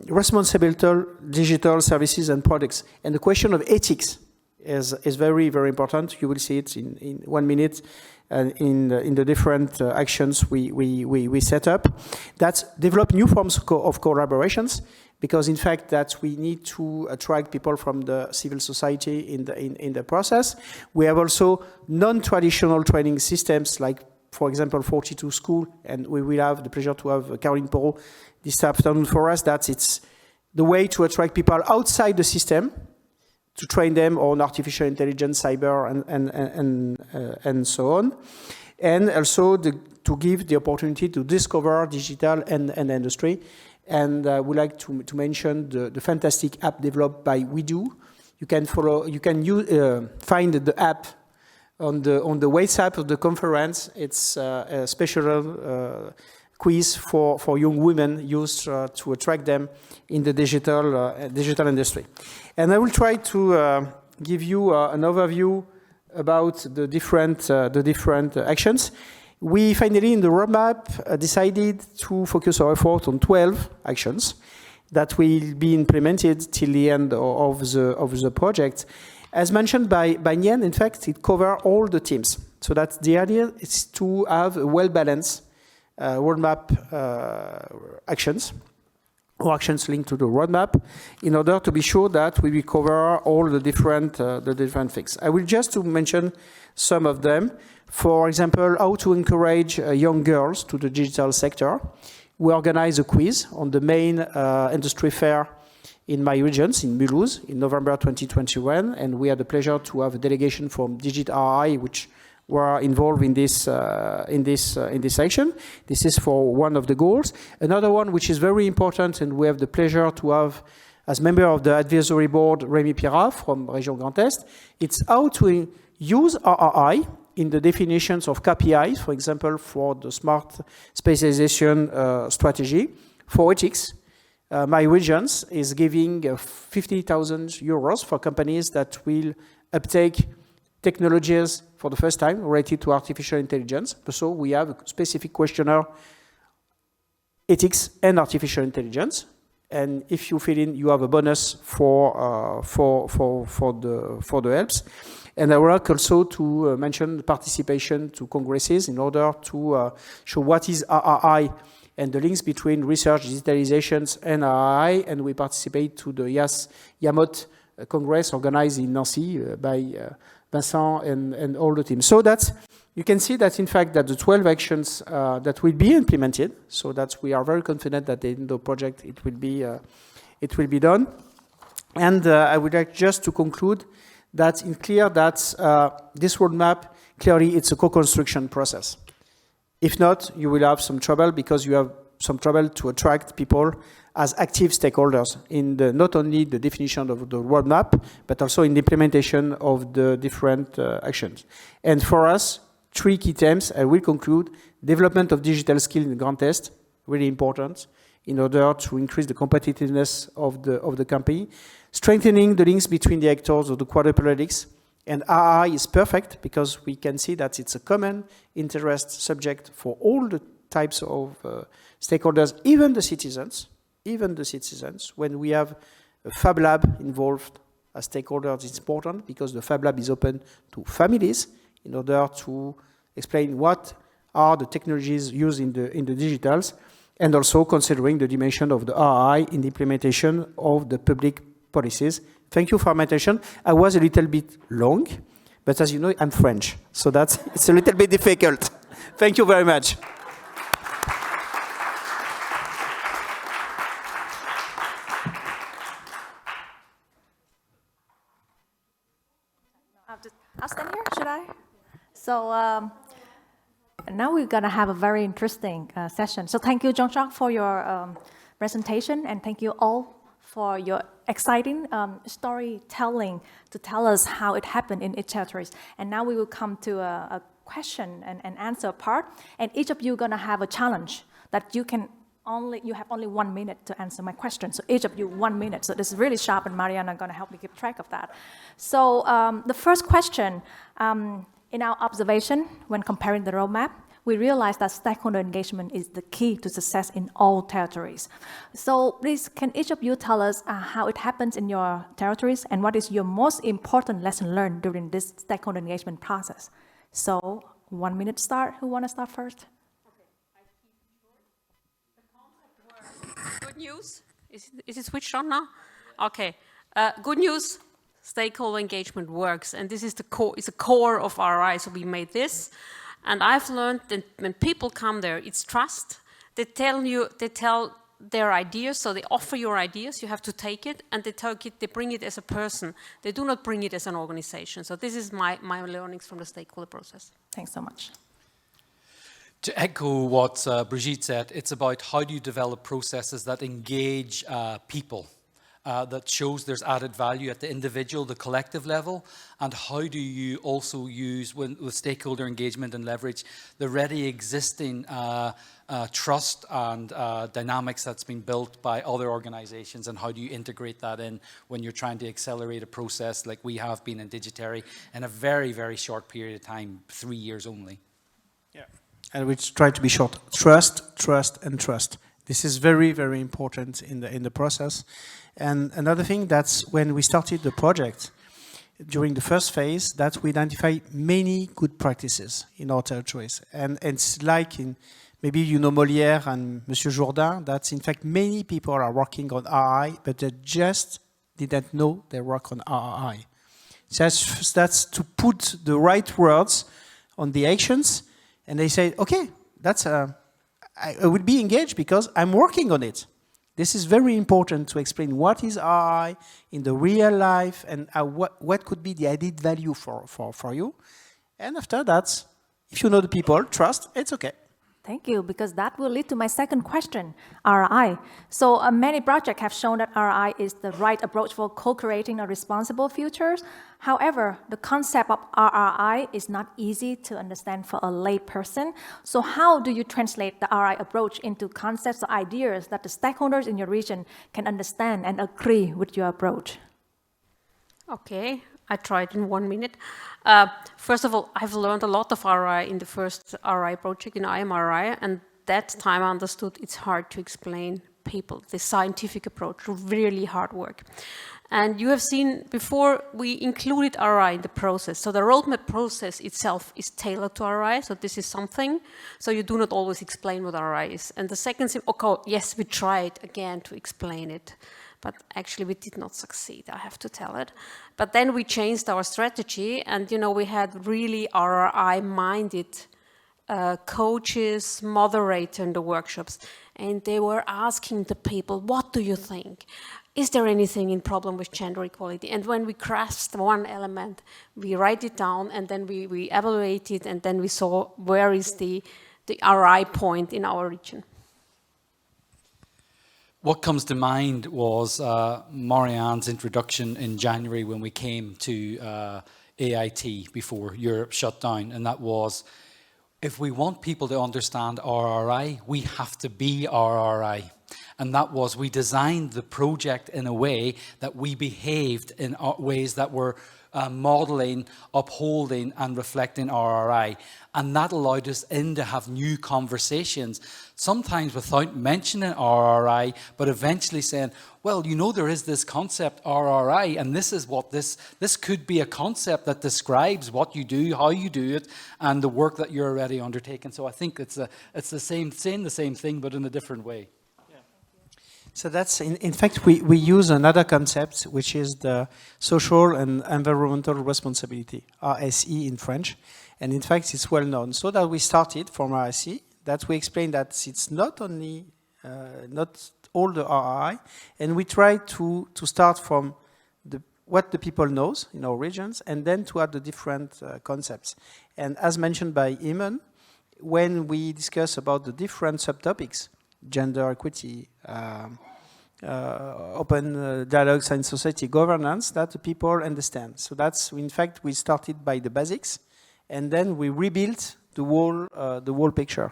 responsible digital services and products. And the question of ethics is very, very important. You will see it in 1 minute in the different actions we set up. That's develop new forms of collaborations, because in fact that we need to attract people from the civil society in the process. We have also non-traditional training systems, like for example 42 School, and we will have the pleasure to have Caroline Porot this afternoon for us. That it's the way to attract people outside the system, to train them on artificial intelligence, cyber, and so on. And also to give the opportunity to discover digital and industry. And I would like to mention the fantastic app developed by WeDo. You can find the app on the WhatsApp of the conference. It's a special quiz for young women used to attract them in the digital industry. And I will try to give you an overview about the different actions. We finally, in the roadmap, decided to focus our effort on 12 actions that will be implemented till the end of the project. As mentioned by Nhien, in fact, it covers all the teams. So that's the idea, is to have a well-balanced roadmap actions, or actions linked to the roadmap, in order to be sure that we will cover all the different things. I will just to mention some of them. For example, how to encourage young girls to the digital sector. We organize a quiz on the main industry fair in my regions, in Mulhouse, in November 2021, and we had the pleasure to have a delegation from DigiTeRRI, which were involved in this action. This is for one of the goals. Another one, which is very important, and we have the pleasure to have as member of the advisory board, Rémi Pirat from Région Grand Est. It's how to use RRI in the definitions of KPIs, for example, for the smart specialization strategy. For ethics, my regions is giving 50,000 euros for companies that will uptake technologies for the first time related to artificial intelligence. So we have a specific questionnaire, ethics and artificial intelligence. And if you fill in, you have a bonus for the helps. And I would like also to mention participation to congresses in order to show what is RRI and the links between research, digitalizations, and RRI. And we participate to the Éamonn Congress organized in Nancy by Vincent and all the team. So that's, you can see that in fact that the 12 actions that will be implemented, so that we are very confident that in the project it will be done. And I would like just to conclude that it's clear that this roadmap, clearly it's a co-construction process. If not, you will have some trouble, because you have some trouble to attract people as active stakeholders in not only the definition of the roadmap, but also in the implementation of the different actions. And for us, 3 key themes, I will conclude: development of digital skills in Grand Est, really important, in order to increase the competitiveness of the company, strengthening the links between the actors of the quadruple helix. And RI is perfect because we can see that it's a common interest subject for all the types of stakeholders, even the citizens. When we have a Fab Lab involved as stakeholders, it's important because the Fab Lab is open to families in order to explain what are the technologies used in the digitals, and also considering the dimension of the RI in the implementation of the public policies. Thank you for my attention. I was a little bit long, but as you know, I'm French, so it's a little bit difficult. Thank you very much. I'll stand here, should I? So now we're going to have a very interesting session. So thank you, Jean-Jacques, for your presentation, and thank you all for your exciting storytelling to tell us how it happened in each territories. And now we will come to a question and answer part, and each of you are going to have a challenge that you have only 1 minute to answer my question. So each of you 1 minute. So this is really sharp, and Mariana is going to help me keep track of that. So the first question, in our observation, when comparing the roadmap, we realized that stakeholder engagement is the key to success in all territories. So please, can each of you tell us how it happens in your territories and what is your most important lesson learned during this stakeholder engagement process? So 1 minute start. Who want to start first? Good news. Is it switched on now? Okay. Good news. Stakeholder engagement works, and this is the core. It's a core of RI. So we made this, and I've learned that when people come there, it's trust. They tell their ideas. So they offer your ideas. You have to take it, and they bring it as a person. They do not bring it as an organization. So this is my learnings from the stakeholder process. Thanks so much. To echo what Brigitte said, it's about how do you develop processes that engage people, that shows there's added value at the individual, the collective level, and how do you also use, with stakeholder engagement and leverage, the already existing trust and dynamics that's been built by other organizations, and how do you integrate that in when you're trying to accelerate a process like we have been in DigiTeRRI in a very, very short period of time, 3 years only. Yeah. And we try to be short. Trust, trust, and trust. This is very, very important in the process. And another thing, that's when we started the project, during the first phase, that we identify many good practices in our territories. And it's like in, maybe you know Molière and Monsieur Jourdain, that in fact many people are working on RI, but they just didn't know they work on RI. That's to put the right words on the actions. And they say, okay, I would be engaged because I'm working on it. This is very important to explain what is RI in the real life and what could be the added value for you. And after that, if you know the people, trust, it's okay. Thank you, because that will lead to my second question, RI. So many projects have shown that RI is the right approach for co-creating a responsible future. However, the concept of RRI is not easy to understand for a lay person. So how do you translate the RI approach into concepts or ideas that the stakeholders in your region can understand and agree with your approach? Okay. I tried in 1 minute. First of all, I've learned a lot of RI in the first RI project in IMRI, and that time I understood it's hard to explain people, the scientific approach, really hard work. And you have seen before we included RI in the process. So the roadmap process itself is tailored to RI, so this is something. So you do not always explain what RI is. And the second thing, okay, yes, we tried again to explain it. But actually we did not succeed, I have to tell it. But then we changed our strategy, and we had really RI-minded coaches, moderators in the workshops, and they were asking the people, what do you think? Is there anything in problem with gender equality? And when we grasped one element, we write it down, and then we evaluate it, and then we saw where is the RI point in our region. What comes to mind was Marianne's introduction in January when we came to AIT before Europe shut down, and that was, if we want people to understand RRI, we have to be RRI. And that was, we designed the project in a way that we behaved in ways that were modeling, upholding and reflecting RRI. And that allowed us in to have new conversations, sometimes without mentioning RRI, but eventually saying, well, you know, there is this concept RRI, and this is what this could be a concept that describes what you do, how you do it, and the work that you're already undertaking. So I think it's the same, saying the same thing, but in a different way. So that's, in fact, we use another concept, which is the social and environmental responsibility, RSE in French. And in fact, it's well known. So that we started from RSE, that we explained that it's not only, not all the RRI, and we try to start from what the people knows in our regions, and then to add the different concepts. And as mentioned by Éamonn, when we discuss about the different subtopics, gender equity, open dialogue, science society, governance, that the people understand. So that's, in fact, we started by the basics, and then we rebuilt the whole picture.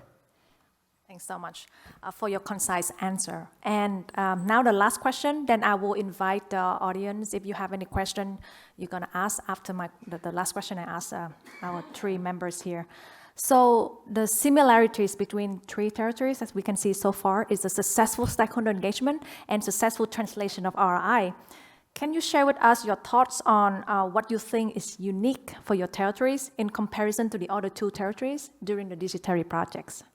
Thanks so much for your concise answer. And now the last question, then I will invite the audience. If you have any question you're going to ask after the last question I asked our three members here. So the similarities between three territories, as we can see so far, is a successful stakeholder engagement and successful translation of RI. Can you share with us your thoughts on what you think is unique for your territories in comparison to the other two territories during the DigiTeRRI projects?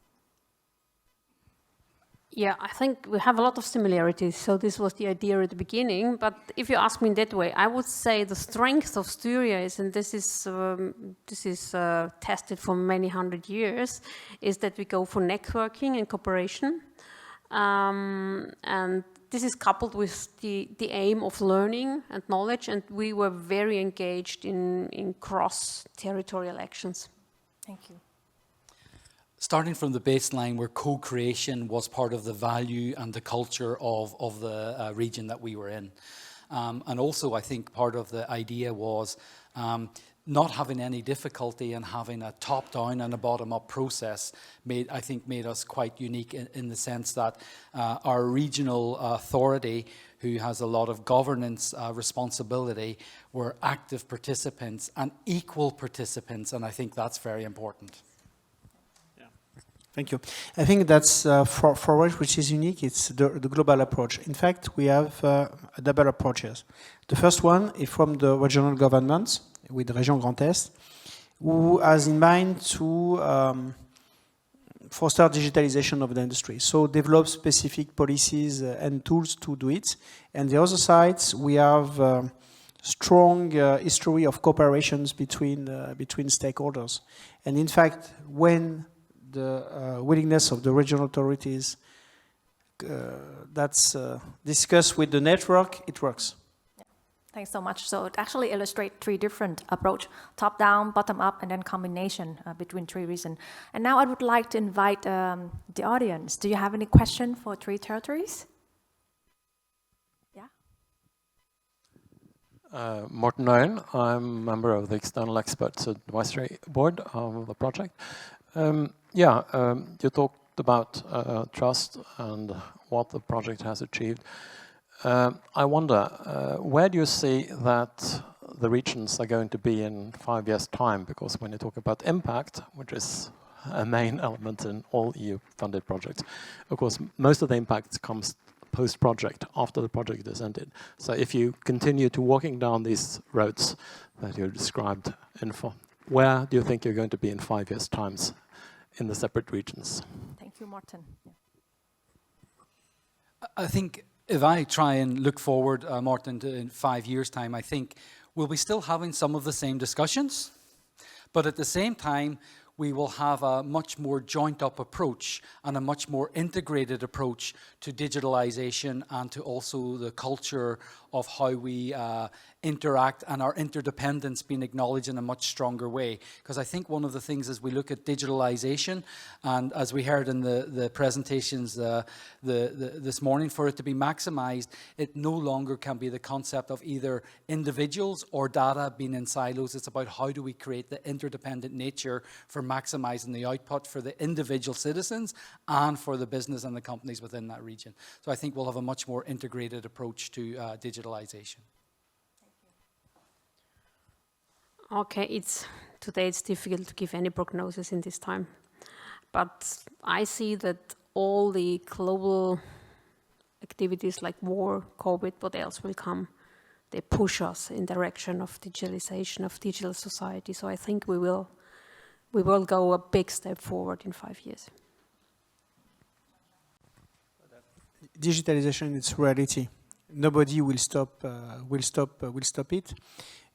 Yeah, I think we have a lot of similarities, so this was the idea at the beginning, but if you ask me in that way, I would say the strength of Styria is, and this is tested for many hundred years, is that we go for networking and cooperation, and this is coupled with the aim of learning and knowledge, and we were very engaged in cross-territorial actions. Thank you. Starting from the baseline where co-creation was part of the value and the culture of the region that we were in. And also, I think part of the idea was not having any difficulty in having a top-down and a bottom-up process made us quite unique in the sense that our regional authority, who has a lot of governance responsibility, were active participants and equal participants, and I think that's very important. Thank you. I think that's for us, which is unique, it's the global approach. In fact, we have double approaches. The first one is from the regional governments, with Région Grand Est, who has in mind to foster digitalization of the industry. So develop specific policies and tools to do it. And the other sides, we have strong history of cooperations between stakeholders. And in fact, when the willingness of the regional authorities that's discussed with the network, it works. Yeah. Thanks so much. So it actually illustrates three different approach: top-down, bottom-up, and then combination between three regions. And now I would like to invite the audience. Do you have any question for three territories? Yeah. Morten Nguyen. I'm a member of the External Experts Advisory Board of the project. You talked about trust and what the project has achieved. I wonder, where do you see that the regions are going to be in 5 years' time? Because when you talk about impact, which is a main element in all EU-funded projects, of course, most of the impact comes post-project, after the project is ended. So if you continue to walking down these roads that you described, where do you think you're going to be in 5 years' time in the separate regions? Thank you, Morten. Yeah. I think if I try and look forward, Morten, to in 5 years' time, I think we'll be still having some of the same discussions, but at the same time, we will have a much more joint-up approach and a much more integrated approach to digitalization and to also the culture of how we interact and our interdependence being acknowledged in a much stronger way. Because I think one of the things as we look at digitalization, and as we heard in the presentations this morning, for it to be maximized, it no longer can be the concept of either individuals or data being in silos. It's about how do we create the interdependent nature for maximizing the output for the individual citizens and for the business and the companies within that region. So I think we'll have a much more integrated approach to digitalization. Okay, today it's difficult to give any prognosis in this time, but I see that all the global activities like war, COVID, what else will come, they push us in direction of digitalization, of digital society. So I think we will go a big step forward in 5 years. Digitalization is reality. Nobody will stop it.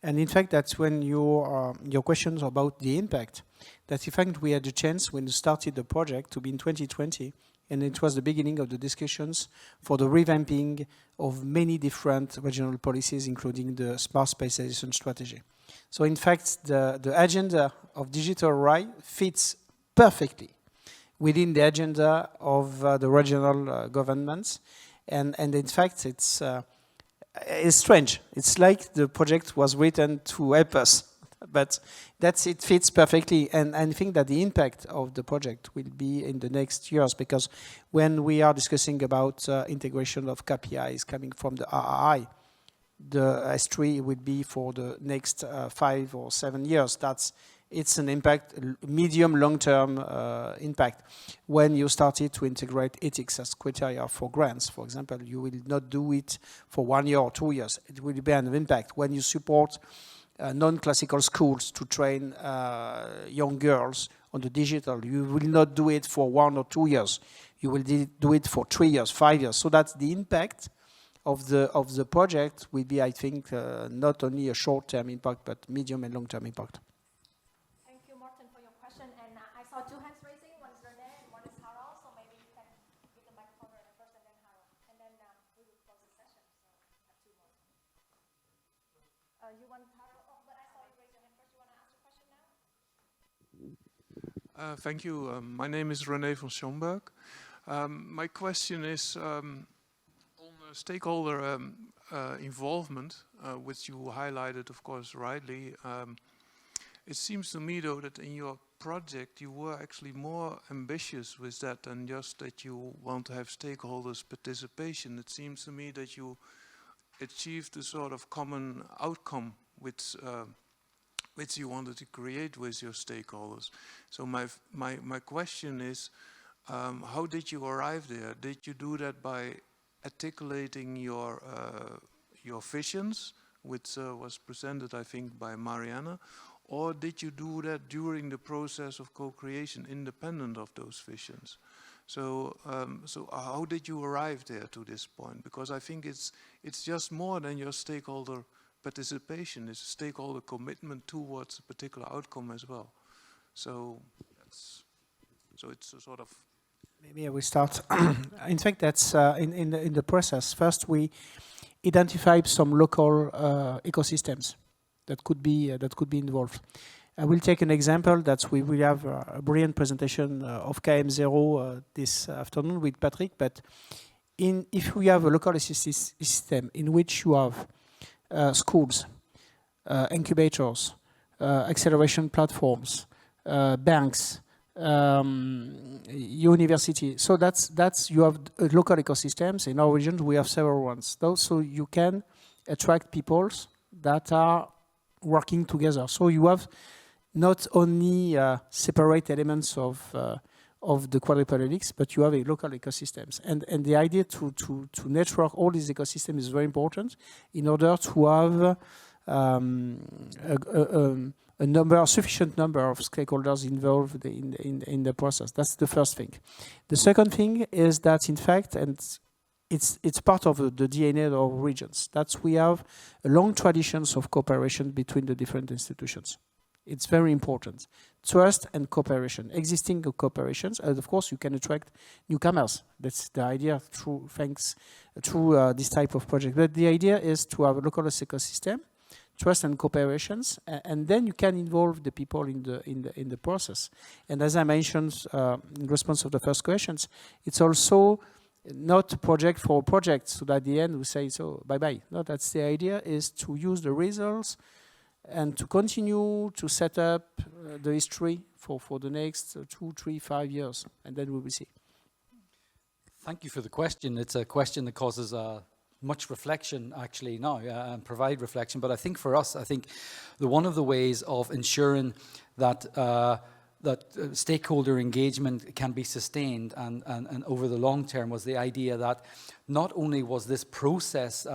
And in fact, that's when your questions about the impact, that in fact we had the chance when we started the project to be in 2020, and it was the beginning of the discussions for the revamping of many different regional policies, including the smart specialization strategy. So in fact, the agenda of DigiTeRRI fits perfectly within the agenda of the regional governments, and in fact, it's strange. It's like the project was written to help us, but it fits perfectly. And I think that the impact of the project will be in the next years, because when we are discussing about integration of KPIs coming from the RRI, the S3 will be for the next 5 or 7 years. It's an impact, medium, long-term impact. When you started to integrate ethics as criteria for grants, for example, you will not do it for 1 year or 2 years. It will be an impact. When you support non-classical schools to train young girls on the digital, you will not do it for 1 or 2 years. You will do it for 3 years, 5 years. So that's the impact of the project will be, I think, not only a short-term impact, but medium and long-term impact. I saw 2 hands raising. One is René and one is Harald. So maybe you can give the microphone to René first and then Harald. And then we will close the session. So we have 2 more. You want Harald? Oh, but I saw you raise your hand first. You want to ask a question now? Thank you. My name is René van Schomburg. My question is on stakeholder involvement, which you highlighted, of course, rightly. It seems to me, though, that in your project you were actually more ambitious with that than just that you want to have stakeholders' participation. It seems to me that you achieved a sort of common outcome which you wanted to create with your stakeholders. So my question is, how did you arrive there? Did you do that by articulating your visions, which was presented, I think, by Mariana? Or did you do that during the process of co-creation, independent of those visions? So how did you arrive there to this point? Because I think it's just more than your stakeholder participation. It's a stakeholder commitment towards a particular outcome as well. So it's a sort of... Maybe I will start. In fact, that's in the process. First, we identified some local ecosystems that could be involved. I will take an example that we will have a brilliant presentation of KM0 this afternoon with Patrick. But if we have a local system in which you have schools, incubators, acceleration platforms, banks, university. So that's you have local ecosystems. In our region, we have several ones. So you can attract people that are working together. So you have not only separate elements of the quadruple helix, but you have a local ecosystems. And the idea to network all these ecosystems is very important in order to have a sufficient number of stakeholders involved in the process. That's the first thing. The second thing is that, in fact, and it's part of the DNA of regions, that we have a long traditions of cooperation between the different institutions. It's very important. Trust and cooperation, existing cooperations, and of course you can attract newcomers. That's the idea through this type of project. But the idea is to have a local ecosystem trust and cooperations, and then you can involve the people in the process. And as I mentioned in response to the first questions, it's also not a project for a project, so that at the end we say, so bye-bye. No, that's the idea, is to use the results and to continue to set up the history for the next 2, 3, 5 years, and then we will see. Thank you for the question. It's a question that causes much reflection actually now and provide reflection. But I think for us, I think one of the ways of ensuring that stakeholder engagement can be sustained and over the long term was the idea that not only was this process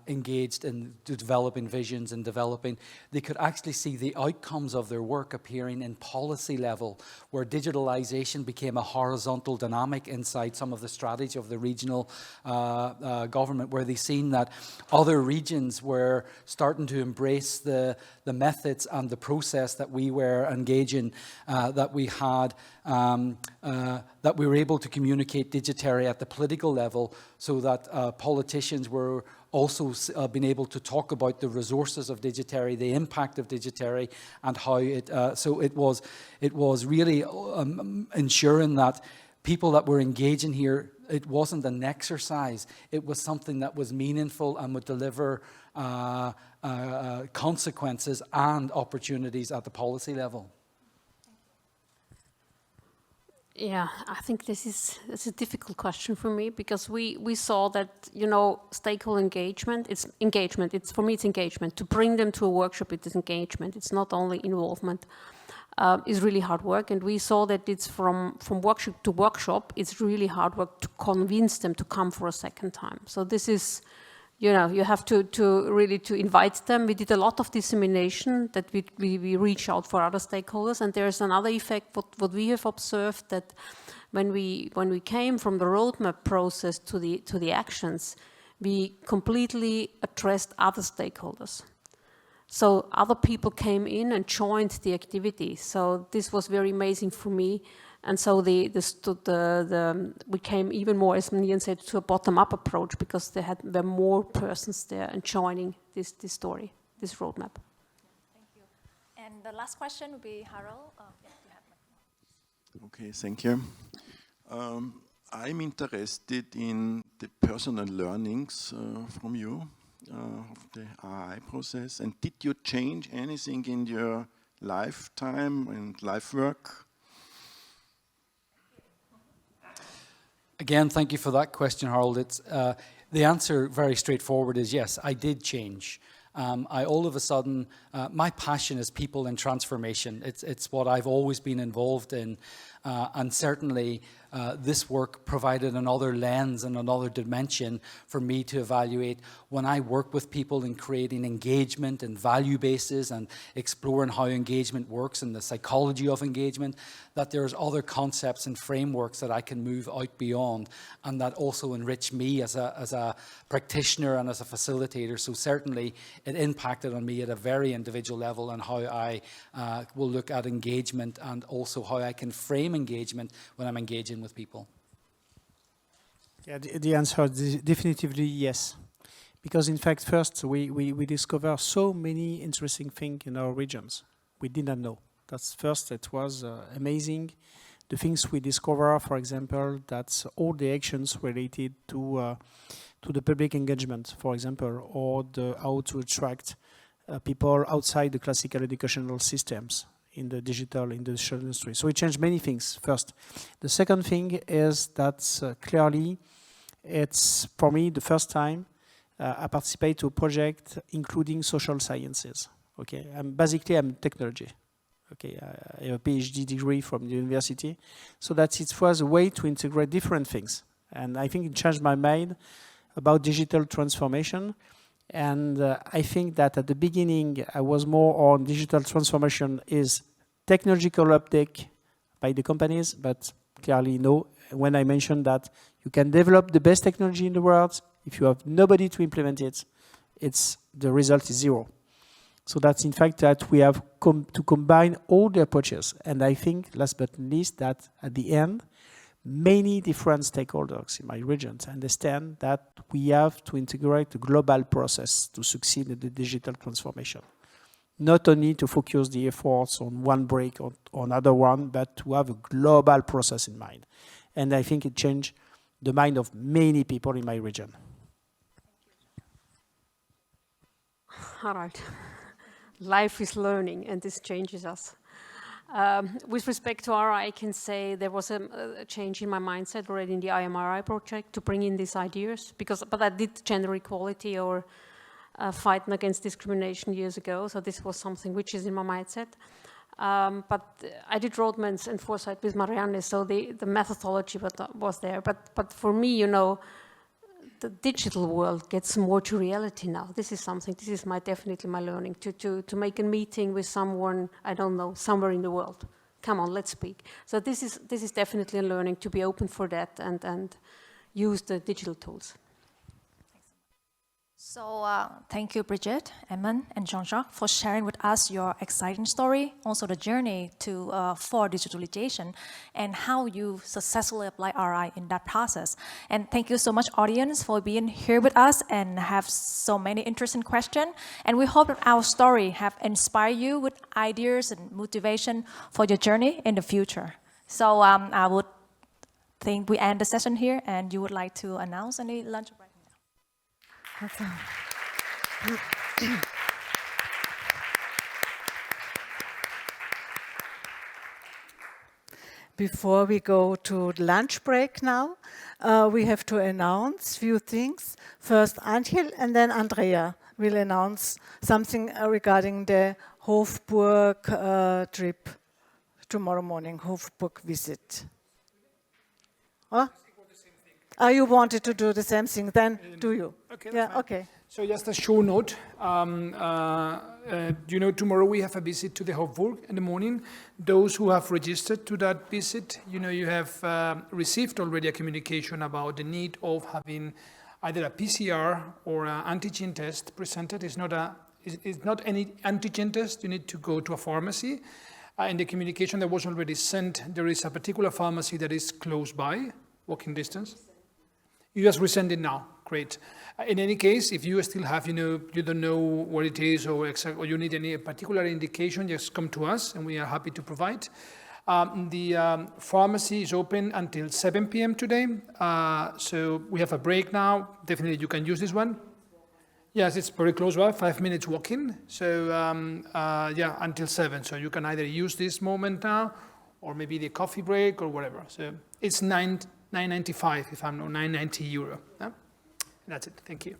engaged in developing visions and developing, they could actually see the outcomes of their work appearing in policy level, where digitalization became a horizontal dynamic inside some of the strategy of the regional government, where they seen that other regions were starting to embrace the methods and the process that we were engaging, that we had, that we were able to communicate DigiTeRRI at the political level, so that politicians were also been able to talk about the resources of DigiTeRRI, the impact of DigiTeRRI, and how it. So it was really ensuring that people that were engaging here, it wasn't an exercise. It was something that was meaningful and would deliver consequences and opportunities at the policy level. Yeah, I think it's a difficult question for me, because we saw that, stakeholder engagement, it's for me it's engagement. To bring them to a workshop, it is engagement. It's not only involvement. It's really hard work, and we saw that it's from workshop to workshop, it's really hard work to convince them to come for a second time. So this is, you have to really invite them. We did a lot of dissemination, that we reach out for other stakeholders, and there's another effect. What we have observed, that when we came from the roadmap process to the actions, we completely addressed other stakeholders. So other people came in and joined the activity. So this was very amazing for me. And so we came even more, as Nhien said, to a bottom-up approach, because there were more persons there and joining this story, this roadmap. Thank you. And the last question will be Harold. Okay, thank you. I'm interested in the personal learnings from you of the RI process. And did you change anything in your lifetime and life work? Again, thank you for that question, Harold. It's, the answer, very straightforward, is yes, I did change. I all of a sudden, my passion is people and transformation. It's what I've always been involved in. And certainly this work provided another lens and another dimension for me to evaluate when I work with people in creating engagement and value bases and exploring how engagement works and the psychology of engagement, that there's other concepts and frameworks that I can move out beyond, and that also enrich me as a practitioner and as a facilitator. So certainly it impacted on me at a very individual level, and how I will look at engagement, and also how I can frame engagement when I'm engaging with people. Yeah, the answer is definitively yes. Because in fact, first, we discover so many interesting things in our regions we did not know. That's first, it was amazing. The things we discover, for example, that's all the actions related to the public engagement, for example, or how to attract people outside the classical educational systems in the digital industry. So it changed many things, first. The second thing is that clearly it's, for me, the first time I participate to a project including social sciences. Okay, basically I'm technology. Okay, I have a PhD degree from the university. So that it was a way to integrate different things. And I think it changed my mind about digital transformation. And I think that at the beginning, I was more on digital transformation is technological uptake by the companies, but clearly no. When I mentioned that you can develop the best technology in the world, if you have nobody to implement it, the result is zero. So that's in fact that we have to combine all the approaches. And I think, last but not least, that at the end, many different stakeholders in my region to understand that we have to integrate a global process to succeed in the digital transformation. Not only to focus the efforts on one break or another one, but to have a global process in mind. And I think it changed the mind of many people in my region. All right. Life is learning, and this changes us. With respect to RI, I can say there was a change in my mindset already in the IMRI project to bring in these ideas, but I did gender equality or fighting against discrimination years ago, so this was something which is in my mindset. But I did roadmaps and foresight with Marianne, so the methodology was there. But for me, you know, the digital world gets more to reality now. This is something, this is definitely my learning, to make a meeting with someone, I don't know, somewhere in the world. Come on, let's speak. So this is definitely a learning, to be open for that and use the digital tools. So thank you, Brigitte, Éamonn, and Jean-Jacques for sharing with us your exciting story, also the journey for digitalization and how you successfully apply RI in that process. And thank you so much, audience, for being here with us and have so many interesting questions. And we hope that our story have inspired you with ideas and motivation for your journey in the future. So I would think we end the session here, and you would like to announce any lunch break? Before we go to lunch break now, we have to announce a few things. First Angel and then Andrea will announce something regarding the Hofburg trip tomorrow morning, Hofburg visit. Huh? You wanted to do the same thing, then do you? Okay, yeah, fine. okay. So just a short note, you know, tomorrow we have a visit to the Hofburg in the morning. Those who have registered to that visit, you know, you have received already a communication about the need of having either a PCR or an antigen test presented. It's not any antigen test. You need to go to a pharmacy. In the communication that was already sent, there is a particular pharmacy that is close by, walking distance. You just resend it now. Great. In any case, if you still have, you know, you don't know what it is or you need any particular indication, just come to us and we are happy to provide. The pharmacy is open until 7 p.m. today. So we have a break now. Definitely you can use this one. Yes, it's very close by, 5 minutes walking. So yeah, until 7. So you can either use this moment now or maybe the coffee break or whatever. So it's 9.95 if I'm not 9.90 euro. Yeah? That's it. Thank you.